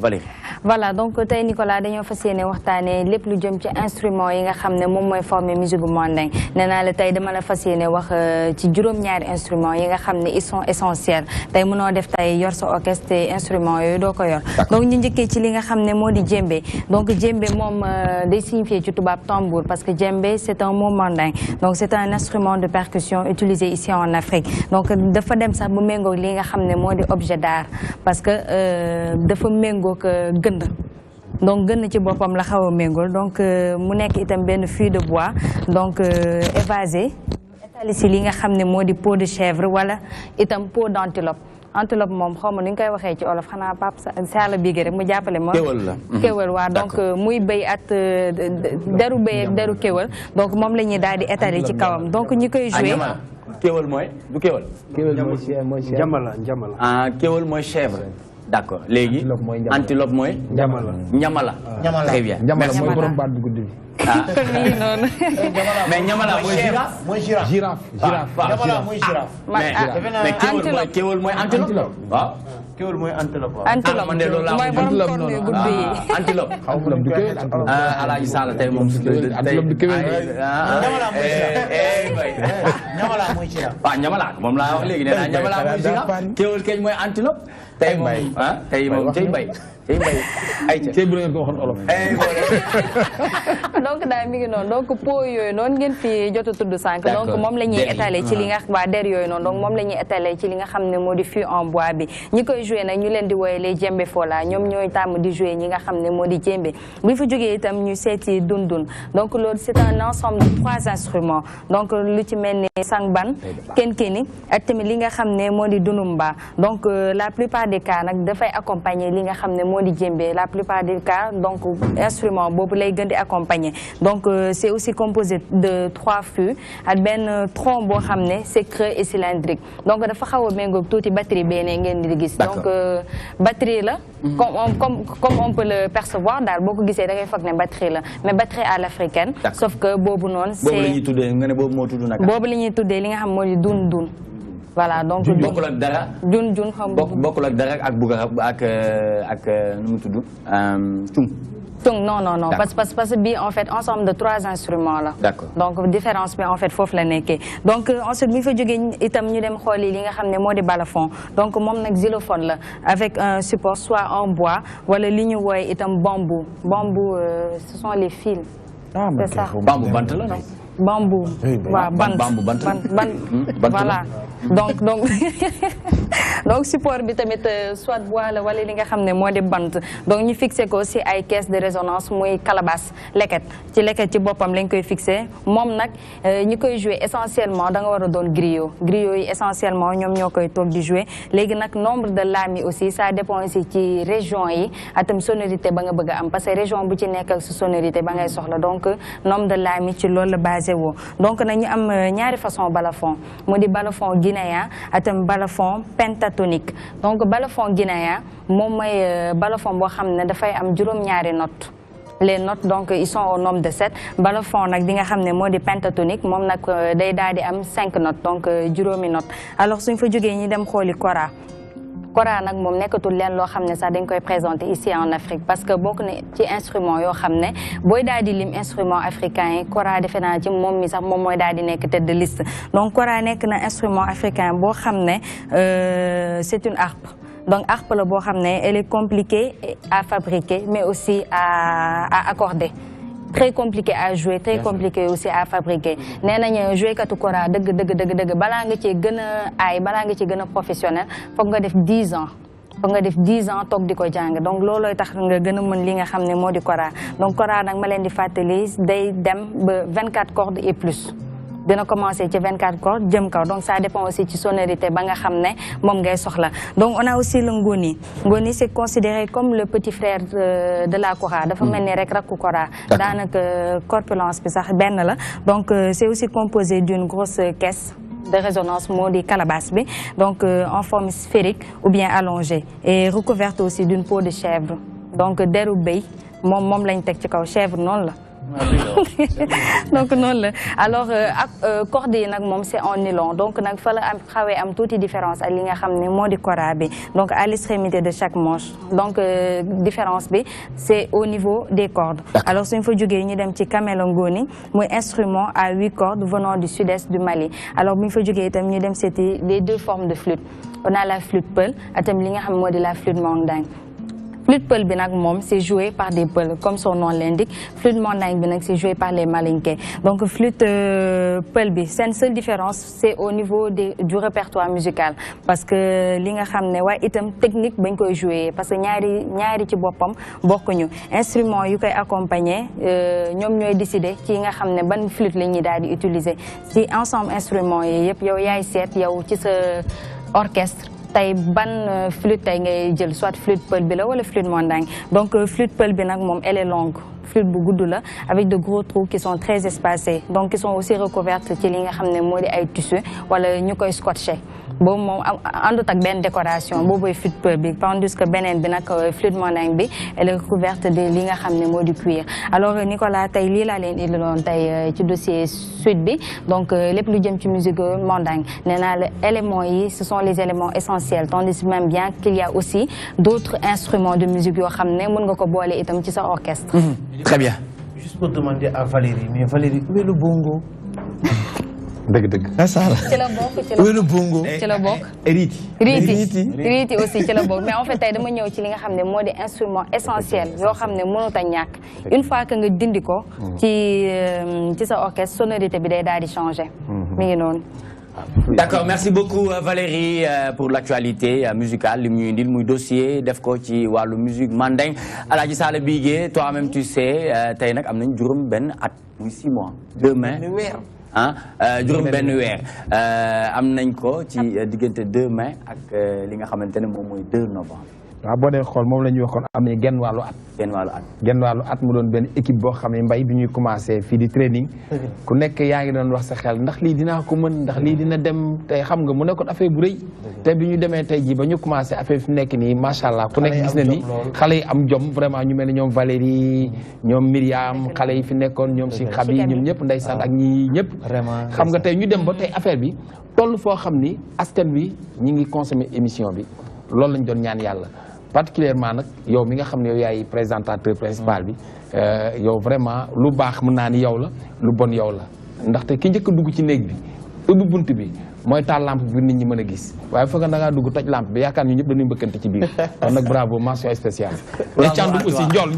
Voilà, donc tey Nicolas dañoo fas yéene waxtaanee lépp lu jëm ci instrument yi nga xam ne moom mooy former musique mondaine nee naa la tey dama la fas yéene wax ci juróom-ñaari instruments yi nga xam ne ils sont essentiels tey mënoo def tey yor sa orchestre te instruments yooyu doo ko yor donc ñu njëkkee ci li nga xam ne moo di djembé donc djembé moom day signifier ci tubaab tambour parce que djembé c'est un mot mandin donc c'est un instrument de percussion utilisé ici en Afrique donc dafa dem sax bu méngoog li nga xam ne moo di objet d'art parce que dafa méngoog gënd donc gën ci boppam la xaw a méngol donc mu nekk itam benn fût de bois donc évasé si li nga xam ne moo di peau de chèvre wala itam peau d'antilope. Antilope moom xaw ma nu ñu koy waxee ci olof xanaa Pape Sala Bigué rek mu jàppale ma. kéwal la kéwal waa donc muy béy at deru béy ak deru kéwal donc moom la ñuy daal di étaler ci kawam donc ñi koy joué. kéwal mooy du kéwal. kéwal mooy njamala njamala. ah kéwal mooy chèvre. d'accord léegi. antilope mooy. njamala ñamala. très bien. njamala mooy borom baat bu guddi bi. ah mais ñamala mooy girafe. mooy girafe girafe njamala mooy girafe. mais kéwal mooy antilope. waaw. kéwal mooy antilope. antilope man de loolu laa mooy borom corne yu gudd yi. antilope. antilope du kéwal Alaaji Sall tey moom. antilope du kéwal. ñamala mooy girafe. waaw ñamala moom laa wax léegi nee naa ñamala mooy girafe. kéwal keñ mooy antilope. tey moom tey moom cay mbay. cay mbay ayca. cay bu ngeen ko waxoon olof. donc daal mi ngi noonu donc peau yooyu noonu ngeen fi jot a tudd sànq. donc moom la ñuy étaler ci li nga waa der yooyu noonu donc moom la ñuy étaler ci li nga xam ne moo di fût en bois bi ñi koy joué nag ñu leen di woowee les djembé fola ñoom ñooy tàmm di joué ñi nga xam ne moo di djembé bu ñu fa jógee itam ñu seeti dundun donc loolu c'est un ensemble de 3 instruments donc lu ci mel ni sangban kenkeni ak tamit li nga xam ne moo di dunumba donc la plupart des cas nag dafay accompagner li nga xam ne moo di djembé la plupart des cas donc instrument boobu lay gën di accompagner donc c'est aussi composé de 3 fûts ak benn tronc boo xam ne c'est creux et cylindrique donc dafa xaw a méngoog tuuti batterie beneen ngeen di gis donc batterie la comme on peut le percevoir daal boo ko gisee da ngay foog ne batterie la mais batterie à l'africaine sauf que boobu noonu c'est boobu la ñuy tuddee nga ne boobu moo tudd naka boobu la ñuy tuddee li nga xam moo di dun dun voilà donc bokkul ak dara jun xam bokkul ak dara ak buga ak nu mu tudd cung non parce que bi en fait ensemble de 3 instruments là. D'accord. Donc différence bi en fait foofu la nekkee donc ensuite bu ñu fa jógee itam ñu dem xooli li nga xam ne moo di balafon donc moom nag xylophone la avec un support soit en bois wala li ñu wooye itam bambou ce sont les fils. C'est ça bambou bant la non. Bambou waaw bant voilà donc support bi tamit soit bois la wala li nga xam ne moo di bant donc ñu fixé ko si ay caisse de résonance muy calebasse leket ci boppam lañ koy fixé moom nag ñi koy jouer essentiellement da nga war a doon griot yi essentiellement ñoom ñoo koy toog di jouer léegi nag nombre de lames yi aussi ça dépend aussi ci région yi atam sonorité ba nga bëgg a am parce que région bu ci nekk ak sa sonorité ba ngay soxla donc nombre de lames yi ci loolu la basé woo donc nag ñu am ñaari façon balafon mu di balafon guinéen atam balafon pentatonique donc balafon guinéen moom mooy balafon boo xam ne dafay am juróom-ñaari notes les notes donc ils sont au nombre de 7 balafon nag di nga xam ne moo di pentatonique moom nag day daal di am 5 notes donc juróomi notes alors suñ fa jógee ñi dem xooli kora nag moom nekkatul leen loo xam ne sax dañ koy présenter ici en Afrique parce que bokk na ci instrument yoo xam ne booy daal di lim instrument africain yi kora defe naa ci moom mi sax moom mooy daal di nekk tête de liste donc kora nekk na instrument africain boo xam ne c'est une harpe donc harpe la boo xam ne elle est compliquée à fabriquer mais aussi à accorder très compliqué à jouer très compliqué aussi à fabriquer nee nañ jouer katu kora dëgg balaa nga ci gën a aay balaa nga ci gën a professionnel foog nga def 10 ans toog di ko jàng donc loolooy tax nga gën a mën li nga xam ne moo di kora donc kora nag ma leen di fàttali day dem ba 24 cordes et plus dina commencer ci 24 cordes jëm kaw donc ça dépend aussi ci sonorité ba nga xam ne moom ngay soxla donc on a aussi le ngoni c'est considéré comme le petit frère de la kora dafa mel ni rek rakku kora daanaka corpulence bi sax benn la donc c'est aussi composé d'une grosse caisse de résonance moo di calebasse bi donc en forme sphérique ou bien allongée et recouverte aussi d'une peau de chèvre donc deru béy moom lañ teg ci kaw chèvre noonu la donc noonu la alors ak corde yi nag moom c'est en nylon donc nag fa la am xawee am tuuti différence ak li nga xam ne moo di kora bi donc à l'extrémité de chaque manche donc différence bi c'est au niveau des cordes alors suñ fa jógee ñu dem ci kamelo ngoni muy instrument à 8 cordes venant du sud-est du Mali alors bu ñu fa jógee itam ñu dem seeti les 2 formes de flûte on a la flûte peul atam li nga xam moo di la flûte mandingue flûte peul bi nag moom c'est joué par des peuls comme son nom l'indique. Flûte mandingue bi nag c'est joué par les malinké. Donc flûte peul bi seen seule différence c'est au niveau du répertoire musical parce que li nga xam ne waaye itam technique bañ koy jouer parce que ñaari ci boppam bokkuñu instrument yu koy accompagner ñoom ñooy décider ci nga xam ne ban flûte la ñuy daal di utiliser ci ensemble instrument yi yëpp yow yaay seet yow ci sa orchestre tay ban flûte tay ngay jël soit flûte peul bi la wala flûte mandingue donc flûte peul bi nag moom elle est longue flûte bu gudd la avec de gros trous qui sont très espacés donc qui sont aussi recouvertes ci li nga xam ne moo di ay tissu wala ñu koy scotché boobu moom àndut ak benn décoration boobu flûte peul bi tandis que beneen bi nag flûte mandingue bi elle est recouverte de li nga xam ne moo di cuir alors Nicolas tey lii laa leen indiloon tey ci dossier suite bi donc lépp lu jëm ci musique mandingue nee naa la éléments yi ce sont les éléments essentiels tandis même bien qu'il y a aussi d'autres instruments de musique yoo xam ne mën nga ko boole itam ci sa orchestre. Très bien. Juste pour demander à Valérie, mais Valérie, où est le bongo? dëgg. ci la bokk ci la où est le bongo? ci la bokk. Riti aussi ci la bokk mais en fait tey dama ñëw ci li nga xam ne moo di instrument essentiel yoo xam ne mënut a ñàkk une fois que nga dindi ko ci sa orchestre sonorité bi day daal di changer. mi ngi noonu. D'accord, merci beaucoup Valérie pour l'actualité musicale li mu indil muy dossier def ko ci wàllu musique mandingue Alaaji Sala Bigué toi-même tu sais tey nag am nañ juróom benn at muy 6 mois demain juróom benn weer am nañ ko ci diggante 2 mai ak li nga xamante ne moom mooy 2 novembre. waaw boo dee xool moom la ñuy waxoon am genn wàllu at. genn wàllu at mu doon benn équipe boo xam ne mbay bi ñuy commencé fii di training ku nekk yaa ngi doon wax sa xel ndax lii dinaa ko mën ndax lii dina dem tey xam nga mu nekkoon affaire bu rëy te bi ñu demee tey jii ba ñu commencé affaire fi nekk nii macha allah ku nekk gis na ni xale yi am jom vraiment ñu mel ni ñoom Valérie ñoom Myriam xale yi fi nekkoon ñoom si xab yi ñoom ñëpp ndeysaan ak ñi ñëpp xam nga tey ñu dem ba tey affaire bi toll foo xam ni askan wi ñi ngi consommer émission bi loolu lañ doon ñaan yàlla particulièrement nag yow mi nga xam ne yow yaay présentateur principal bi yow vraiment lu baax mën naa ni yow la lu bon yow la ndaxte ki njëkk a dugg ci néeg bi ubbi bunt bi mooy taal lampe bi nit ñi mën a gis waaye foog da ngaa dugg toj lampe bi yaakaar ñu ñëpp dañuy mbëkkante ci biir kon nag bravo mention spéciale. Thiandoum aussi njool.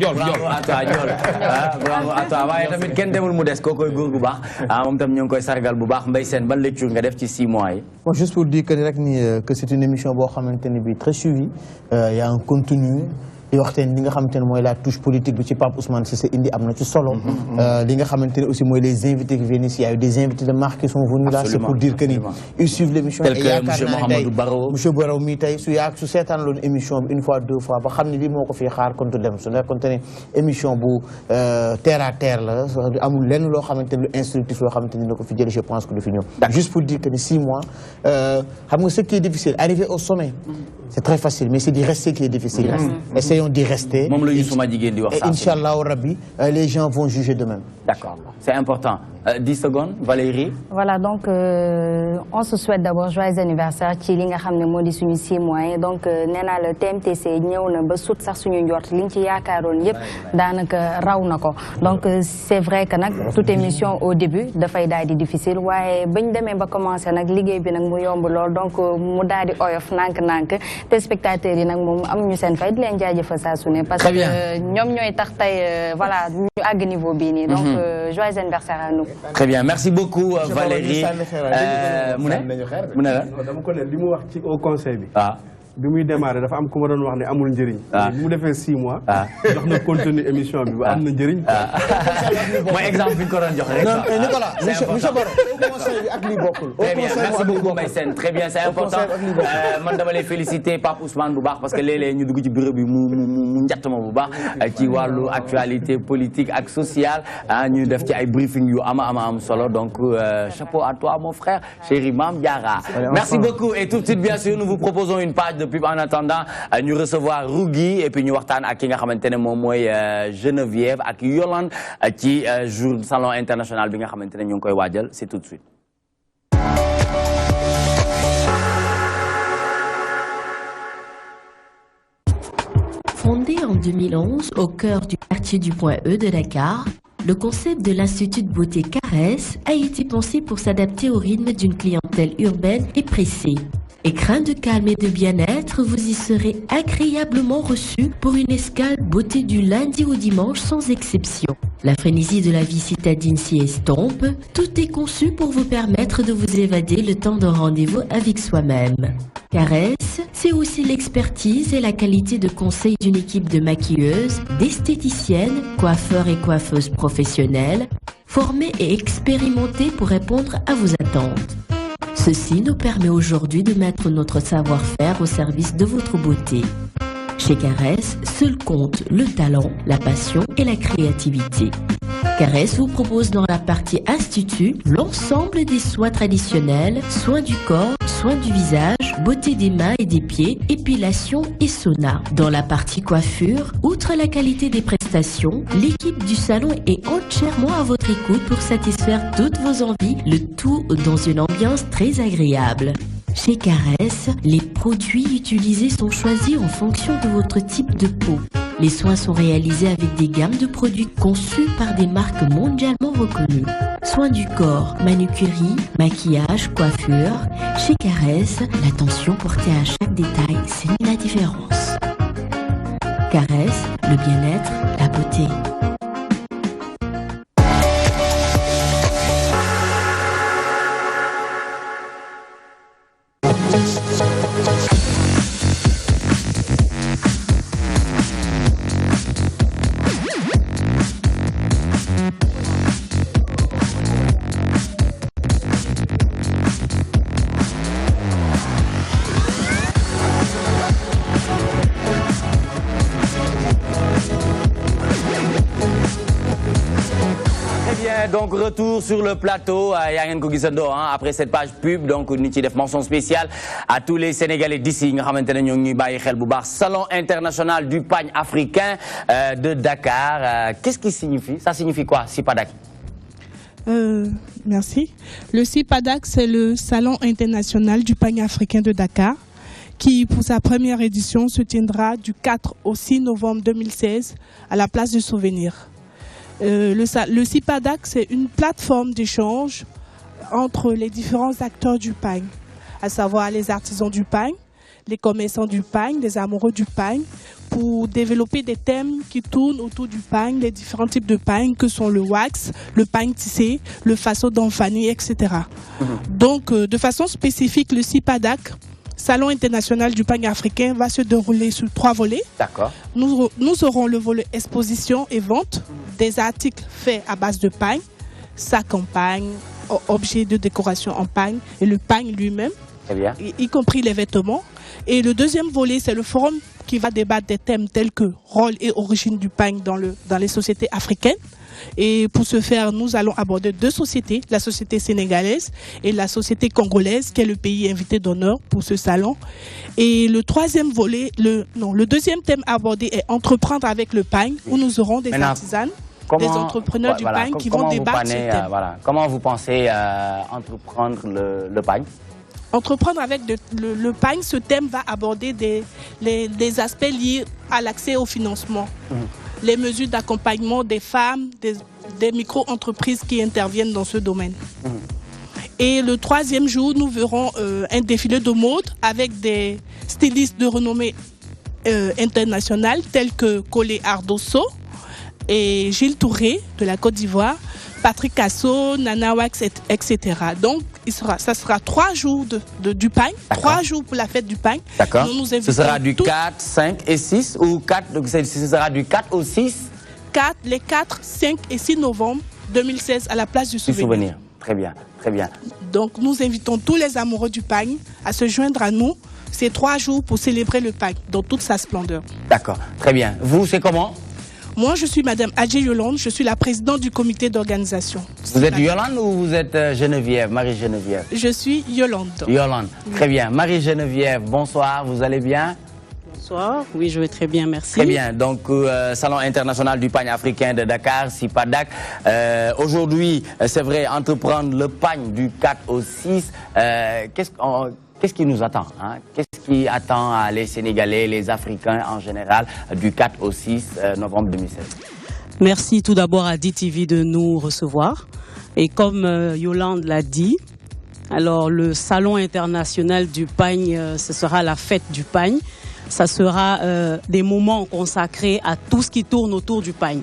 bravo à toi waaye tamit kenn demul mu des koo koy góor gu baax moom tam ñu ngi koy sargal bu baax Mbaye Sène ban lecture nga def ci 6 mois yi. Bon, juste pour dire que c'est une émission boo xamante ne bi très suivie y a un contenu di waxtaan li nga xamante ne mooy la touche politique bi ci Pape Ousmane Cissé indi am na ci solo li nga xamante ne aussi mooy les invités qui viennent ici il y a eu des invités de marque qui sont venus là c'est pour dire que ni ils suivent l'émission tel que monsieur Mouhamadou Baro monsieur Baro mi tey su seetaan loon émission bi une fois 2 fois ba xam ne lii moo ko fii xaar kon du dem su nekkoonte ne émission bu terre à terre la amul lenn loo xamante ne lu instructif loo xamante ne dina ko fi jël je pense que du fi ñëw juste pour dire que ni 6 mois xam nga ce qui est difficile arriver au sommet c'est très facile mais c'est d'y rester qui est difficile essayons d'y rester et Inch'Allah Rabbi les gens vont juger d'eux-mêmes. D'accord, c'est important. 10 secondes, Valérie. Voilà, donc on se souhaite d'abord joyeux anniversaire ci li nga xam ne moo di suñu 6 mois donc nee naa la TMTC ñëw na ba sut sax suñu njort liñ ci yaakaaroon yëpp daanaka raw na ko donc c'est vrai que nag toute émission au début dafay daal di difficile waaye bañ demee ba commencé nag liggéey bi nag mu yomb lool donc mu daal di oyof nànk-nànk te spectateurs yi nag moom amuñu seen fay di leen jaajëfal saa su ne parce que ñoom ñooy tax tey voilà ñu àgg niveau bii nii donc joyeux anniversaire à nous. Très bien, merci beaucoup Valérie. mu ne la dama ko ne li mu wax ci au conseil bi. bi muy démarré dafa am ku ma doon wax ne amul njëriñ. bi mu defee 6 mois. jox na contenu émission bi ba am na njëriñ. mooy exemple bi ñu ko doon jox rek. Nicolas monsieur Baro au conseil bi ak lii bokkul. Très bien, merci beaucoup Mbaye Sène, très bien, c'est important. man dama lay féliciter Pape Ousmane bu baax parce que léeg-léeg ñu dugg ci bureau bi mu njatt ma bu baax ci wàllu actualité politique ak sociale ñu def ci ay briefing yu am solo donc chapeau à toi mon frère chéri Mame Diarra. Merci beaucoup et tout de suite bien sûr nous vous proposons une page de pub en attendant ñu recevoir Rougui et puis ñu waxtaan ak ki nga xamante ne moom mooy Geneviève ak Yolande ci jour salon international bi nga xamante ne ñu ngi koy waajal c'est tout de suite. Fondé en 2011 au cœur du quartier du Point E de Dakar, le concept de l'Institut de beauté Caresse a été pensé pour s'adapter au rythme d'une clientèle urbaine et pressée. Écrin de calme et de bien-être, vous y serez agréablement reçus pour une escale beauté du lundi au dimanche sans exception. La frénésie de la vie citadine s'y estompe, tout est conçu pour vous permettre de vous évader le temps d'un rendez-vous avec soi-même. Caresse, c'est aussi l'expertise et la qualité de conseil d'une équipe de maquilleuses, d'esthéticiennes, coiffeurs et coiffeuses professionnelles, formées et expérimentées pour répondre à vos attentes. Ceci nous permet aujourd'hui de mettre notre savoir-faire au service de votre beauté. Chez Caresse, seul compte le talent, la passion et la créativité. Caresse vous propose dans la partie Institut l'ensemble des soins traditionnels, soins du corps, soins du visage, beauté des mains et des pieds, épilation et sauna. Dans la partie coiffure, outre la qualité des prestations, l'équipe du salon est entièrement à votre écoute pour satisfaire toutes vos envies, le tout dans une ambiance très agréable. Chez Caresse, les produits utilisés sont choisis en fonction de votre type de peau. Les soins sont réalisés avec des gammes de produits conçus par des marques mondialement reconnues. Soins du corps, manucurie, maquillage, coiffure. Chez Caresse, l'attention portée à chaque détail signe la différence. Caresse, le bien-être, la beauté. Donc retour sur le plateau, Yangen Kogisando, après cette page pub, donc une mention spéciale à tous les Sénégalais d'ici, Salon international du pagne africain de Dakar. Qu'est-ce qui signifie? Ça signifie quoi, SIPADAK? Merci. Le SIPADAK, c'est le Salon international du pagne africain de Dakar, qui, pour sa première édition, se tiendra du 4 au 6 novembre 2016 à la place du Souvenir. Le SIPADAK, c'est une plateforme d'échange entre les différents acteurs du pagne, à savoir les artisans du pagne, les commerçants du pagne, les amoureux du pagne, pour développer des thèmes qui tournent autour du pagne, les différents types de pagne que sont le wax, le pagne tissé, le faso d'enfanie, etc. Donc, de façon spécifique, le SIPADAK, Salon international du pagne africain, va se dérouler sur 3 volets. D'accord. Nous aurons le volet exposition et vente des articles faits à base de pagne, sacs en pagne, objets de décoration en pagne et le pagne lui-même, y compris les vêtements. Et le deuxième volet, c'est le forum qui va débattre des thèmes tels que rôle et origine du pagne dans les sociétés africaines. Et pour ce faire, nous allons aborder 2 sociétés, la société sénégalaise et la société congolaise, qui est le pays invité d'honneur pour ce salon. Et le troisième volet, le deuxième thème abordé est entreprendre avec le pagne, où nous aurons des artisanes, des entrepreneurs du pagne qui vont débattre sur le thème. Comment vous pensez entreprendre le pagne? Entreprendre avec le pagne, ce thème va aborder des aspects liés à l'accès au financement. Les mesures d'accompagnement des femmes, des micro-entreprises qui interviennent dans ce domaine. Et le troisième jour, nous verrons un défilé de mode avec des stylistes de renommée internationale tels que Colé Ardosso et Gilles Touré de la Côte d'Ivoire, Patrick Casso, Nana Wax, etc. Donc, ça sera 3 jours du pagne, 3 jours pour la fête du pagne. D'accord. Ce sera du 4, 5 et 6 ou 4, donc ce sera du 4 au 6 les 4, 5 et 6 novembre 2016 à la place du Souvenir. Très bien, très bien. Donc, nous invitons tous les amoureux du pagne à se joindre à nous ces 3 jours pour célébrer le pagne dans toute sa splendeur. D'accord, très bien. Vous, c'est comment? Moi, je suis Madame Adji Yolande, je suis la présidente du comité d'organisation. Vous êtes Yolande ou vous êtes Geneviève, Marie-Geneviève? Je suis Yolande. Yolande, très bien. Marie-Geneviève, bonsoir, vous allez bien? Bonsoir, oui, je vais très bien, merci. Très bien, donc Salon international du pagne africain de Dakar, SIPADAK. Aujourd'hui, c'est vrai, entreprendre le pagne du 4 au 6, qu'est-ce qui nous attend, hein? Qu'est-ce qui attend les Sénégalais, les Africains en général, du 4 au 6 novembre 2016? Merci tout d'abord à DTV de nous recevoir. Et comme Yolande l'a dit, Alors, le Salon international du pagne, ce sera la fête du pagne. Ça sera des moments consacrés à tout ce qui tourne autour du pagne.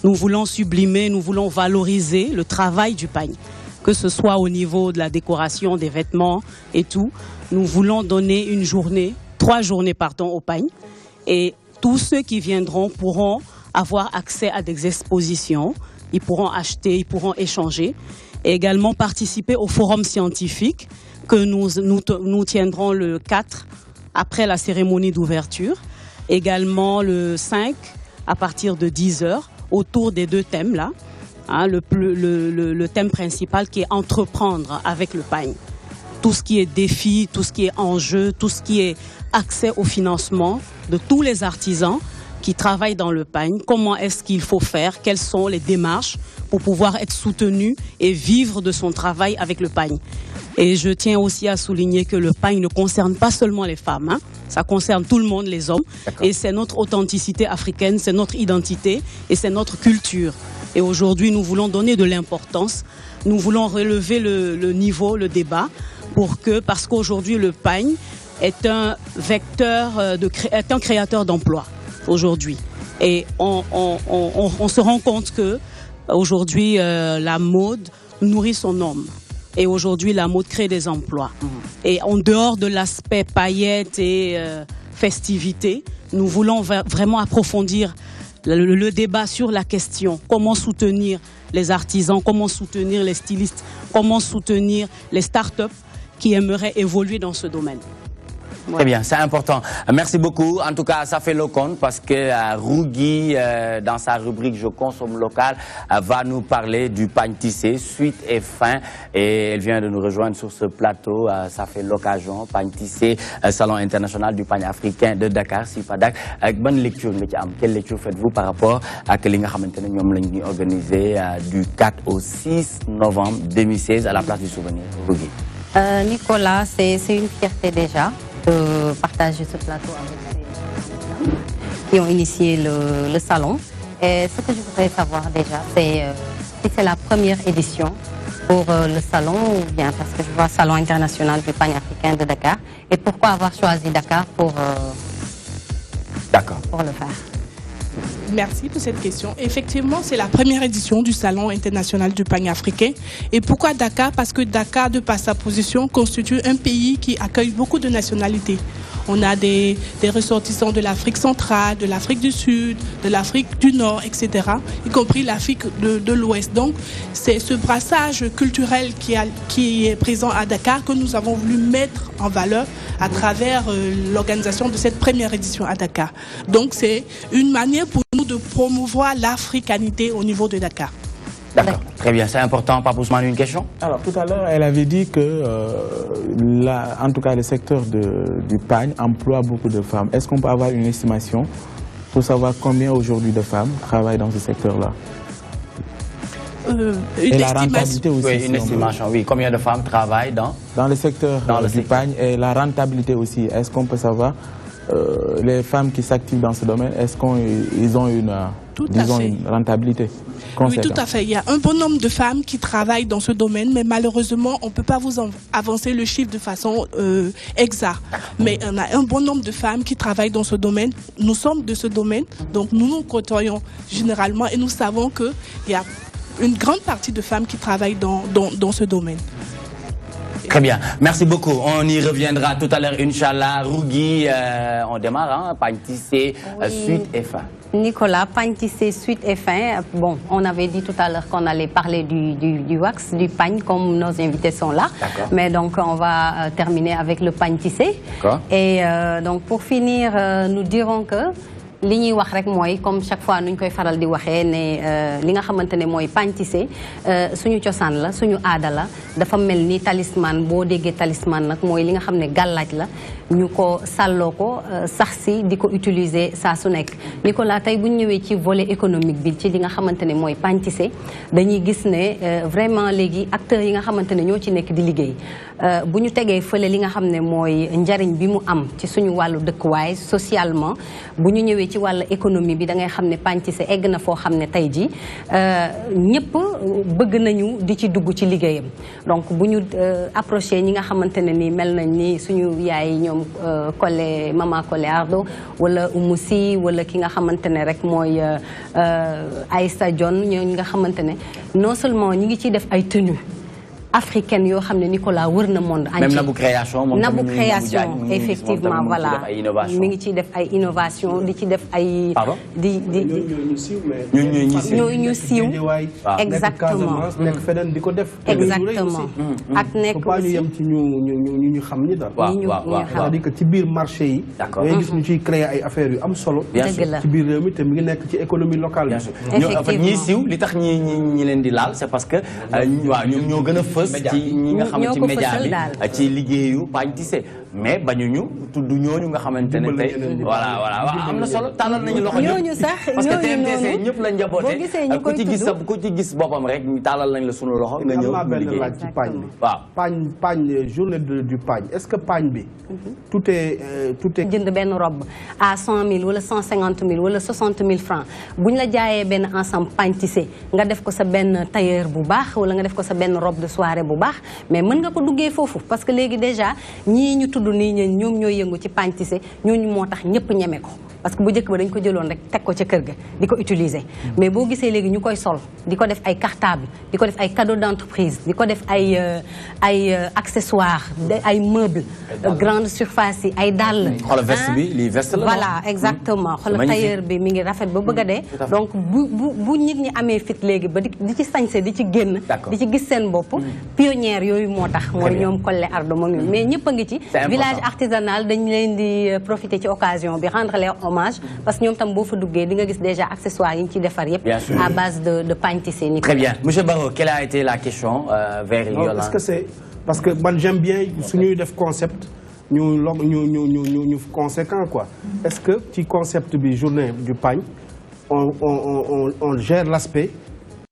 Nous voulons sublimer, nous voulons valoriser le travail du pagne, que ce soit au niveau de la décoration des vêtements et tout. Nous voulons donner une journée, 3 journées pardon, au pagne. Et tous ceux qui viendront pourront avoir accès à des expositions. Ils pourront acheter, ils pourront échanger. Et également participer au forum scientifique que nous tiendrons le 4 après la cérémonie d'ouverture. Également le 5 à partir de 10h autour des 2 thèmes là. Hein, le thème principal qui est entreprendre avec le pagne. Tout ce qui est défi, tout ce qui est enjeu, tout ce qui est accès au financement de tous les artisans qui travaillent dans le pagne. Comment est-ce qu'il faut faire? Quelles sont les démarches pour pouvoir être soutenu et vivre de son travail avec le pagne? Et je tiens aussi à souligner que le pagne ne concerne pas seulement les femmes, hein. Ça concerne tout le monde, les hommes. Et c'est notre authenticité africaine, c'est notre identité et c'est notre culture. Et aujourd'hui, nous voulons donner de l'importance, nous voulons relever le niveau, le débat, parce qu'aujourd'hui, le pagne est un vecteur, est un créateur d'emplois aujourd'hui. Et on se rend compte que aujourd'hui, la mode nourrit son homme. Et aujourd'hui, la mode crée des emplois. Et en dehors de l'aspect paillettes et festivités, nous voulons vraiment approfondir le débat sur la question. Comment soutenir les artisans, comment soutenir les stylistes, comment soutenir les start-up qui aimeraient évoluer dans ce domaine. Très bien, c'est important. Merci beaucoup. En tout cas, ça fait le compte parce que Rougui, dans sa rubrique Je consomme local, va nous parler du pagne tissé, suite et fin. Et elle vient de nous rejoindre sur ce plateau. Ça fait l'occasion. Pagne tissé, Salon international du pagne africain de Dakar, SIPADAK. Bonne lecture, quelle lecture faites-vous par rapport à ce que nous avons organisé du 4 au 6 novembre 2016 à la place du souvenir? Rougui. Nicolas, c'est une fierté déjà de partager ce plateau avec ces gens qui ont initié le salon. Et ce que je voudrais savoir déjà, c'est si c'est la première édition pour le salon ou bien parce que je vois Salon international du pagne africain de Dakar. Et pourquoi avoir choisi Dakar pour le faire? Merci pour cette question. Effectivement, c'est la première édition du Salon international du pagne africain. Et pourquoi Dakar? Parce que Dakar, de par sa position, constitue un pays qui accueille beaucoup de nationalités. On a des ressortissants de l'Afrique centrale, de l'Afrique du Sud, de l'Afrique du Nord, etc., y compris l'Afrique de l'Ouest. Donc, c'est ce brassage culturel qui est présent à Dakar que nous avons voulu mettre en valeur à travers l'organisation de cette première édition à Dakar. Donc, c'est une manière pour nous de promouvoir l'africanité au niveau de Dakar. D'accord, très bien, c'est important. Pape Ousmane, une question? Alors, tout à l'heure, elle avait dit que, en tout cas, le secteur du pagne emploie beaucoup de femmes. Est-ce qu'on peut avoir une estimation pour savoir combien aujourd'hui de femmes travaillent dans ce secteur-là? Et la rentabilité aussi. Oui, une estimation, oui. Combien de femmes travaillent dans le secteur du pagne et la rentabilité aussi. Est-ce qu'on peut savoir les femmes qui s'activent dans ce domaine, est-ce qu'ils ont une rentabilité? Oui, tout à fait. Il y a un bon nombre de femmes qui travaillent dans ce domaine, mais malheureusement, on ne peut pas vous avancer le chiffre de façon exacte. Mais on a un bon nombre de femmes qui travaillent dans ce domaine. Nous sommes de ce domaine, donc nous nous côtoyons généralement et nous savons qu'il y a une grande partie de femmes qui travaillent dans ce domaine. Très bien, merci beaucoup. On y reviendra tout à l'heure, Inch'Allah. Rougui, on démarre, hein, pagne tissé, suite et fin. Nicolas, pagne tissé, suite et fin. Bon, on avait dit tout à l'heure qu'on allait parler du wax, du pagne, comme nos invités sont là. Mais donc, on va terminer avec le pagne tissé. Et donc, pour finir, nous dirons que li ñuy wax rek mooy comme chaque fois nuñ koy faral di waxee ne li nga xamante ne mooy pagne tissé suñu cosaan la suñu aada la dafa mel ni talisman boo déggee talisman nag mooy li nga xam ne gàllaaj la ñu ko sàlloo ko sax si di ko utiliser saa su nekk. Nicolas, tey bu ñu ñëwee ci volet économique bi ci li nga xamante ne mooy pagne tissé dañuy gis ne vraiment léegi acteurs yi nga xamante ne ñoo ci nekk di liggéey bu ñu tegee fële li nga xam ne mooy njariñ bi mu am ci suñu wàllu dëkkuwaay socialement bu ñu ñëwee ci wàllu économie bi da ngay xam ne pagne tissé egg na foo xam ne tey jii ñëpp bëgg nañu di ci dugg ci liggéeyam donc bu ñu approché ñi nga xamante ne ni mel nañ ni suñu yaay ñoom Collé Mama Collé Ardo wala Oumou Sy wala ki nga xamante ne rek mooy Aïssa Dione ñooñu nga xamante ne non seulement ñi ngi ciy def ay tenues africaine yoo xam ne Nicolas wër na monde entier. Même Nabou Création Nabou Création effectivement voilà mi ngi ciy def ay innovation di ci def ay ñu siiw exactement nekk feneen di ko def exactement ak nekk aussi ñu yem ci ñu xam ni daal c'est-à-dire que ci biir marché yi ngay gis ñu ciy créer ay affaires yu am solo ci biir réew mi te mi ngi nekk ci économie locale bi ñii siiw li tax ñi leen di laal c'est parce que waaw ñoom ñoo gën a ci ñi nga xam ci média bi ci liggéeyu pagne tissé mais bañuñu tudd ñooñu nga xamante ne tey voilà am na solo tàllal nañu loxo ñooñu sax parce que TMTC ñëpp la njaboote ku ci gis boppam rek tàllal nañ la sunu loxo nga ñëw benn laaj ci pagne bi waaw pagne journée du pagne est-ce que pagne bi tout est jënd benn robe à 100 000 wala 150 000 wala 60 000 francs buñ la jaayee benn ensemble pagne tissé nga def ko sa benn tailleur bu baax wala nga def ko sa benn robe de soirée bu baax mais mën nga ko duggee foofu parce que léegi déjà ñii ñu tudd nii ñoom ñooy yëngu ci pagne tissé ñooñu moo tax ñëpp ñeme ko parce que bu njëkk ba dañ ko jëloon rek teg ko ca kër ga di ko utiliser mais boo gisee léegi ñu koy sol di ko def ay cartable di ko def ay cadeau d'entreprise di ko def ay accessoires ay meubles grande surface yi ay dàll xoolal veste bi lii veste la voilà exactement xoolal tailleur bi mi ngi rafet ba bëgg a dee donc bu nit ñi amee fit léegi ba di ci sañse di ci génn di ci gis seen bopp pionnière yooyu moo tax mooy ñoom Collé Ardo moom ñoom mais ñëpp a ngi ci village artisanal dañ leen di profiter ci occasion bi rendre les parce que ñoom tam boo fa duggee di nga gis déjà accessoires yi ñu ciy defar yëpp à base de pagne tissé. Très bien Monsieur Barro, quelle a été la question vers Yolande? Est-ce que c'est parce que man j'aime bien suñuy def concept ñu conséquent quoi. Est-ce que ci concept bi journée du pagne on gère l'aspect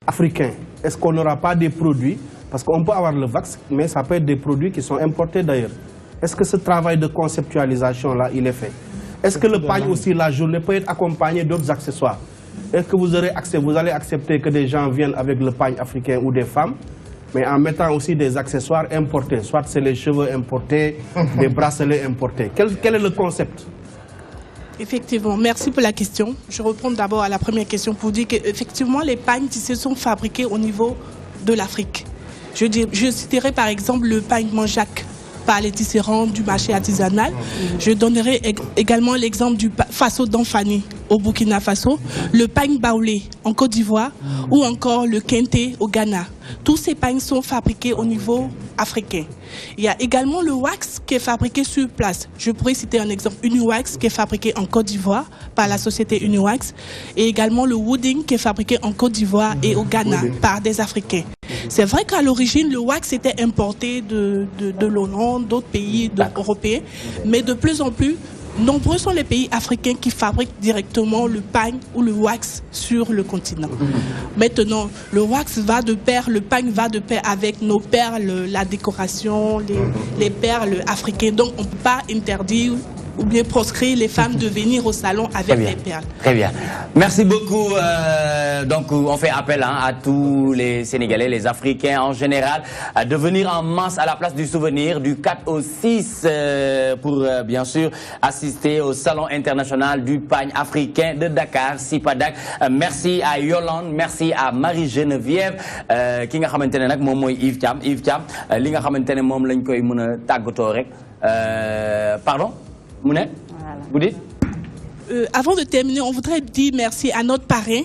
africain? Est-ce qu'on n'aura pas des produits parce qu'on peut avoir le wax mais ça peut être des produits qui sont importés d'ailleurs. Est-ce que ce travail de conceptualisation là il est fait? Est-ce que le pagne aussi, la journée, peut être accompagné d'autres accessoires? Est-ce que vous allez accepter que des gens viennent avec le pagne africain ou des femmes, mais en mettant aussi des accessoires importés, soit c'est les cheveux importés, des bracelets importés. Quel est le concept? Effectivement, merci pour la question. Je réponds d'abord à la première question pour dire qu'effectivement, les pagnes tissés sont fabriqués au niveau de l'Afrique. Je citerai par exemple le pagne Manjac, par les tisserands du marché artisanal. Je donnerai également l'exemple du Faso d'Anfani au Burkina Faso, le pagne Baoulé en Côte d'Ivoire ou encore le Kente au Ghana. Tous ces pagnes sont fabriqués au niveau africain. Il y a également le wax qui est fabriqué sur place. Je pourrais citer un exemple, Uniwax qui est fabriqué en Côte d'Ivoire par la société Uniwax et également le wooding qui est fabriqué en Côte d'Ivoire et au Ghana par des Africains. C'est vrai qu'à l'origine, le wax était importé de l'Hollande, d'autres pays européens, mais de plus en plus, nombreux sont les pays africains qui fabriquent directement le pagne ou le wax sur le continent. Maintenant, le wax va de pair, le pagne va de pair avec nos perles, la décoration, les perles africaines. Donc, on ne peut pas interdire ou bien proscrire les femmes de venir au salon avec des perles. Très bien. Merci beaucoup. Donc, on fait appel à tous les Sénégalais, les Africains en général, de venir en masse à la place du souvenir du 4 au 6 pour, bien sûr, assister au Salon international du pagne africain de Dakar, SIPADAK. Merci à Yolande, merci à Marie-Geneviève, qui nga xamantene nak mom moy Yves Thiam. Yves Thiam, li nga xamantene mom lañ koy mëna taggato rek. Pardon? Mounet, vous dites avant de terminer, on voudrait dire merci à notre parrain,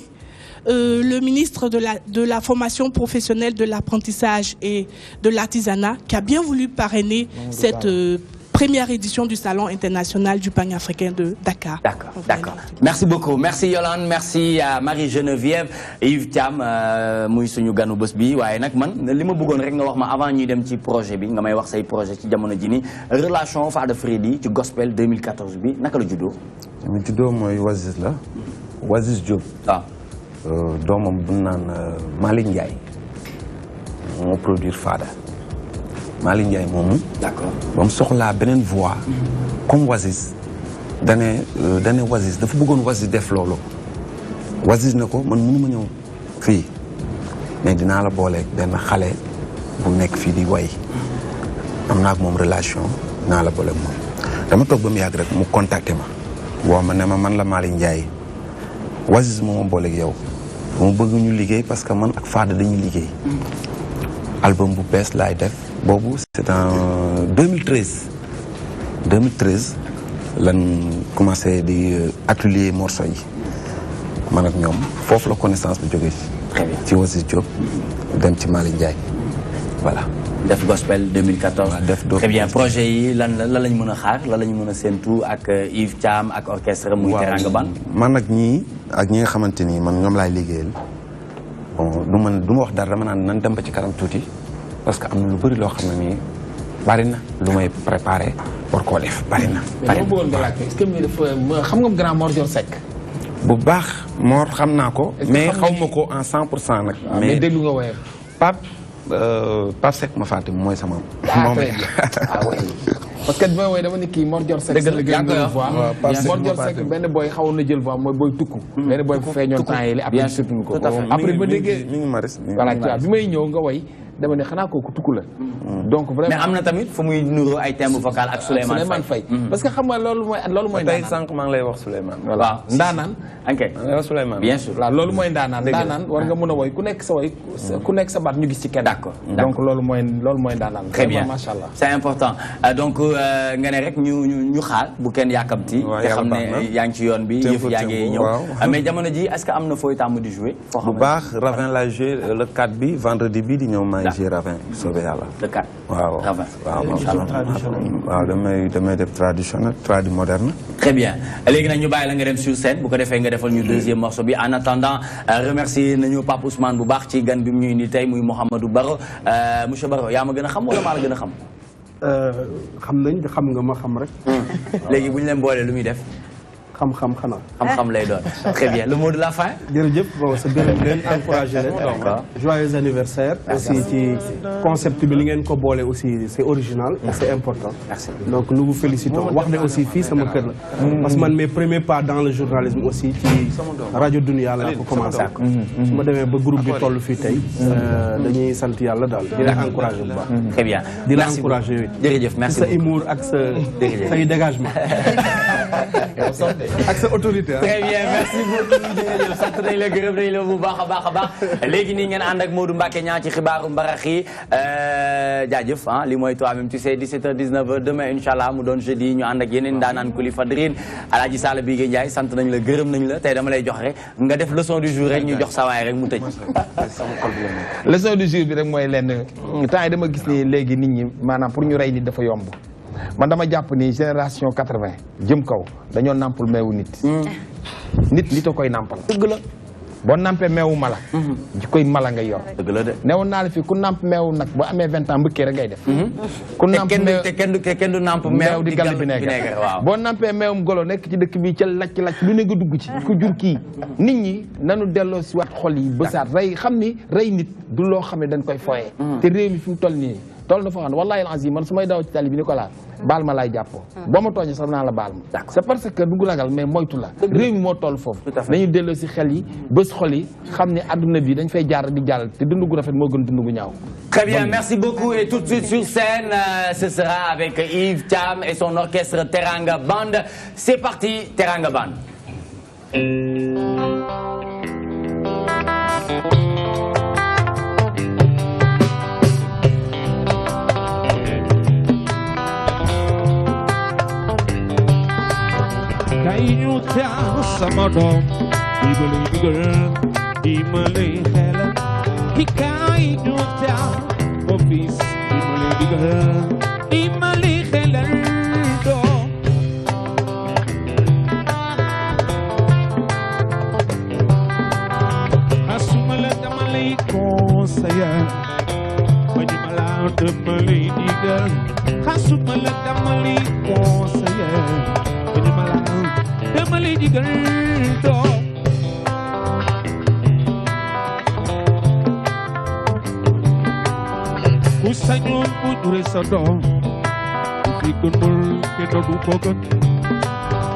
le ministre de la formation professionnelle, de l'apprentissage et de l'artisanat, qui a bien voulu parrainer cette première édition du Salon international du pagne africain de Dakar. D'accord. Merci beaucoup. Merci Yolande, merci à Marie-Geneviève, Yves Thiam, muy suñu ganu bés bi waaye nag man li ma bëggoon rek nga wax ma avant ñuy dem ci projet bi nga may wax say projet ci jamono ji ni relation Fada Freddy ci gospel 2014 bi naka la juddoo. mu juddoo mooy Waziz la Waziz Diop. doomam bu naan Malick Ndiaye moo produire Fada. Malick Ndiaye moomu. D'accord. ba mu soxlaa beneen voix comme Waziz dane Waziz dafa bëggoon Waziz def loolu Waziz na ko man mënuma ñëw fii mais dinaa la booleeg benn xale bu nekk fii di way am naa ak moom relation dinaa la booleeg moom dama toog ba mu yàgg rek mu contacté ma woo ma ne ma man la Malick Ndiaye Waziz moo ma booleeg yow mu bëgg ñu liggéey parce que man ak Fada dañuy liggéey album bu bees laay def boobu c'est en 2013 lan commencé di atelier morceau yi man ak ñoom foofu la connaissance bi jógee ci Waziz Diop dem ci Malick Ndiaye voilà. def gospel 2014. def très bien projet yi lan lañ mën a xaar lan lañ mën a séntu ak Yves Thiam ak orchestre muy Teranga Band. man ak ñi nga xamante ni man ñoom laay liggéeyal bon du ma wax dara dama naan nan dem ba ci kanam tuuti parce que am na lu bëri loo xam ne nii bari na lu may préparé war koo def bari na. bari na bëggoon nga laaj est-ce que xam nga grand Mor Dior Seck. bu baax Mor xam naa ko. mais xaw ma ko en 100% nag. mais déglu nga woyam. Pape Seck ma fàtte mooy sama. moom parce que bi may woy dama ni kii Mor Dior Seck. dëgg la yaa ngi koy wax Mor Dior Seck benn boy xawoon na jël voix mooy boy tukku. benn boy bu feeñoon temps yii après surtout ko. après ba déggee mi ngi maris voilà bi may ñëw nga woy dama ne xanaa kooku tukku la. donc vraiment mais am na tamit fu muy nuroo ay thème vocal ak Souleymane Faye. parce que xam nga loolu mooy tey sànq maa ngi lay wax Souleymane. voilà ndaanaan. ok Souleymane bien sûr. waaw loolu mooy ndaanaan war nga mën a woy ku nekk sa woy ku nekk sa baat ñu gis ci kenn. d'accord donc loolu mooy ndaanaan. très bien macha allah. c'est important donc nga ne rek ñu xaar bu kenn yàkkamti. te xam ne yaa ngi ci yoon bi yëf yaa ngi ñëw. mais jamono ji est-ce que am na fooy tàmm di jouer. bu baax Ravin laa joué le 4 bi vendredi bi di ñëw maa ngi joué Ravin soobee yàlla. le 4 waaw Ravin. waaw damay def traditionnel tradi moderne. très bien léegi nag ñu bàyyi la nga dem sur scène bu ko defee nga defal ñu deuxième morceau bi en attendant remercier nañu Pape Ousmane bu baax ci gan bi mu ñu indi tey muy Mouhamadou Baro monsieur Baro yaa ma gën a xam wala maa la gën a xam. xam nañ xam nga ma xam rek. léegi bu ñu leen boolee lu muy def. xam-xam xanaa. xam-xam lay doon très bien le mot de la fin. jërëjëf bon sa gërëm leen encouragé leen. joyeux anniversaire. aussi ci concept bi li ngeen ko boole aussi c'est original. et c'est important. merci donc nous vous félicitons wax ne aussi fii sama kër la. parce que man mes premiers pas dans le journalisme aussi ci rajo Dunia laa ko commencé. su ma demee ba groupe bi toll fii tey. dañuy sant yàlla daal di la encouragé bu baax. très bien di la encouragé yooyu. jërëjëf merci sa humour ak sa say dégagement. ak sa autorité. très bien merci beaucoup jërëjëf sant nañ la gërëm nañ la bu baax a baax a baax léegi nii ngeen ànd ak Modou Mbacké ñaa ci xibaaru mbarax yi jaajëf ah li mooy toi-même tu sais 17h 19h demain inchallah mu doon jeudi ñu ànd ak yeneen daanaan Kuli Fadrine Alaaji Sall Bigué Ndiaye sant nañ la gërëm nañ la tey dama lay jox rek nga def leçon du jour rek ñu jox sa waay rek mu tëj. leçon du jour bi rek mooy lenn temps yi dama gis ni léegi nit ñi maanaam pour ñu rey nit dafa yomb. man dama jàpp ni génération 80 jëm kaw dañoo nampul meewu nit. nit a koy nampal. dëgg la boo nampee meewu mala. ji koy mala ngay yor. dëgg la de newoon naa la fi ku namp meewu nag boo amee 20 ans mbëkkee rek ngay def. ku namp meew te kenn du namp meew di gàll bi nekk waaw. boo nampee meewum golo nekk ci dëkk bi ca lacc lu ne nga dugg ci ku jur kii nit ñi nanu delloo si wat xol yi bësaat rey xam ni rey nit du loo xam ne dañ koy foyee. te réew mi fi mu toll nii toll na fa xam ne wallaahi al-azim man su may daw ci tali bi Nicolas baal ma laay jàppoo boo ma tooñee sax naa la baal ma c'est parce que du ragal mais moytu la réew mi moo toll foofu nañu delloo si xel yi bés xol yi xam ne adduna bi dañ fay jaar di jàll te dund gu rafet moo gën dund gu ñaaw. Très bien, merci beaucoup et tout de suite sur scène ce sera avec Yves Thiam et son orchestre Teranga Band. C'est parti, Teranga Band. Kayu tahu sama dom, dibeli girl, dibeli hela. Kayu tahu office, dibeli girl, dibeli hela dom. Asumala damali ko saya, majimala damali girl. Asumala damali ko saya, majimala. Dama lay digal doom ku sañoon bu jure sa doom fi gënul te doodu ko gën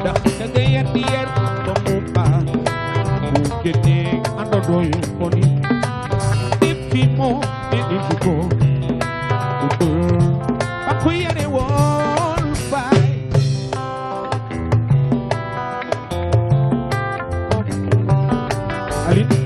ndax nga yeddi yer ba mu baax mu génnee àndandoo yu bon yi depuis moo indi jikko bu ba ko yare woon baay Aline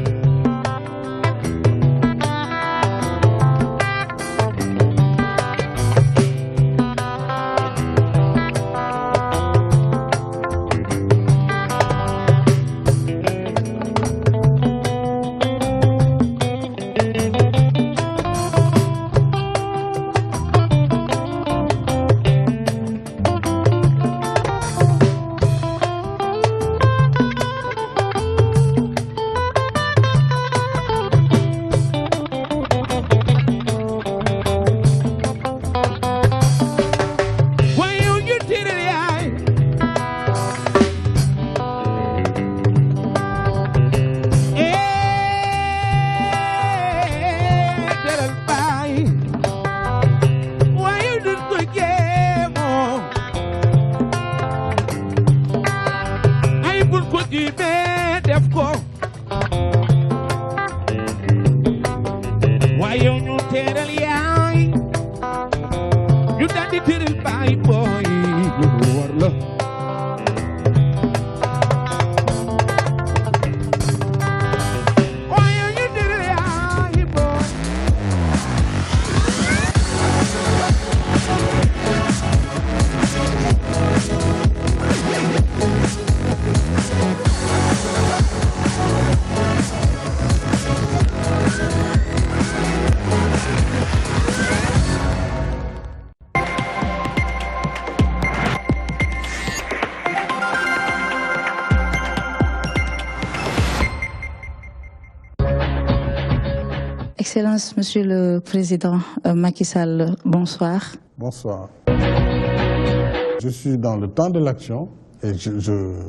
Excellence, Monsieur le Président Macky Sall, bonsoir. Bonsoir. Je suis dans le temps de l'action et je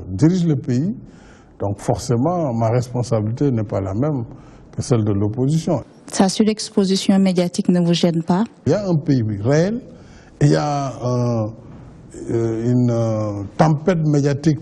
dirige le pays, donc forcément ma responsabilité n'est pas la même que celle de l'opposition. Sa surexposition médiatique ne vous gêne pas? Il y a un pays réel et il y a une tempête médiatique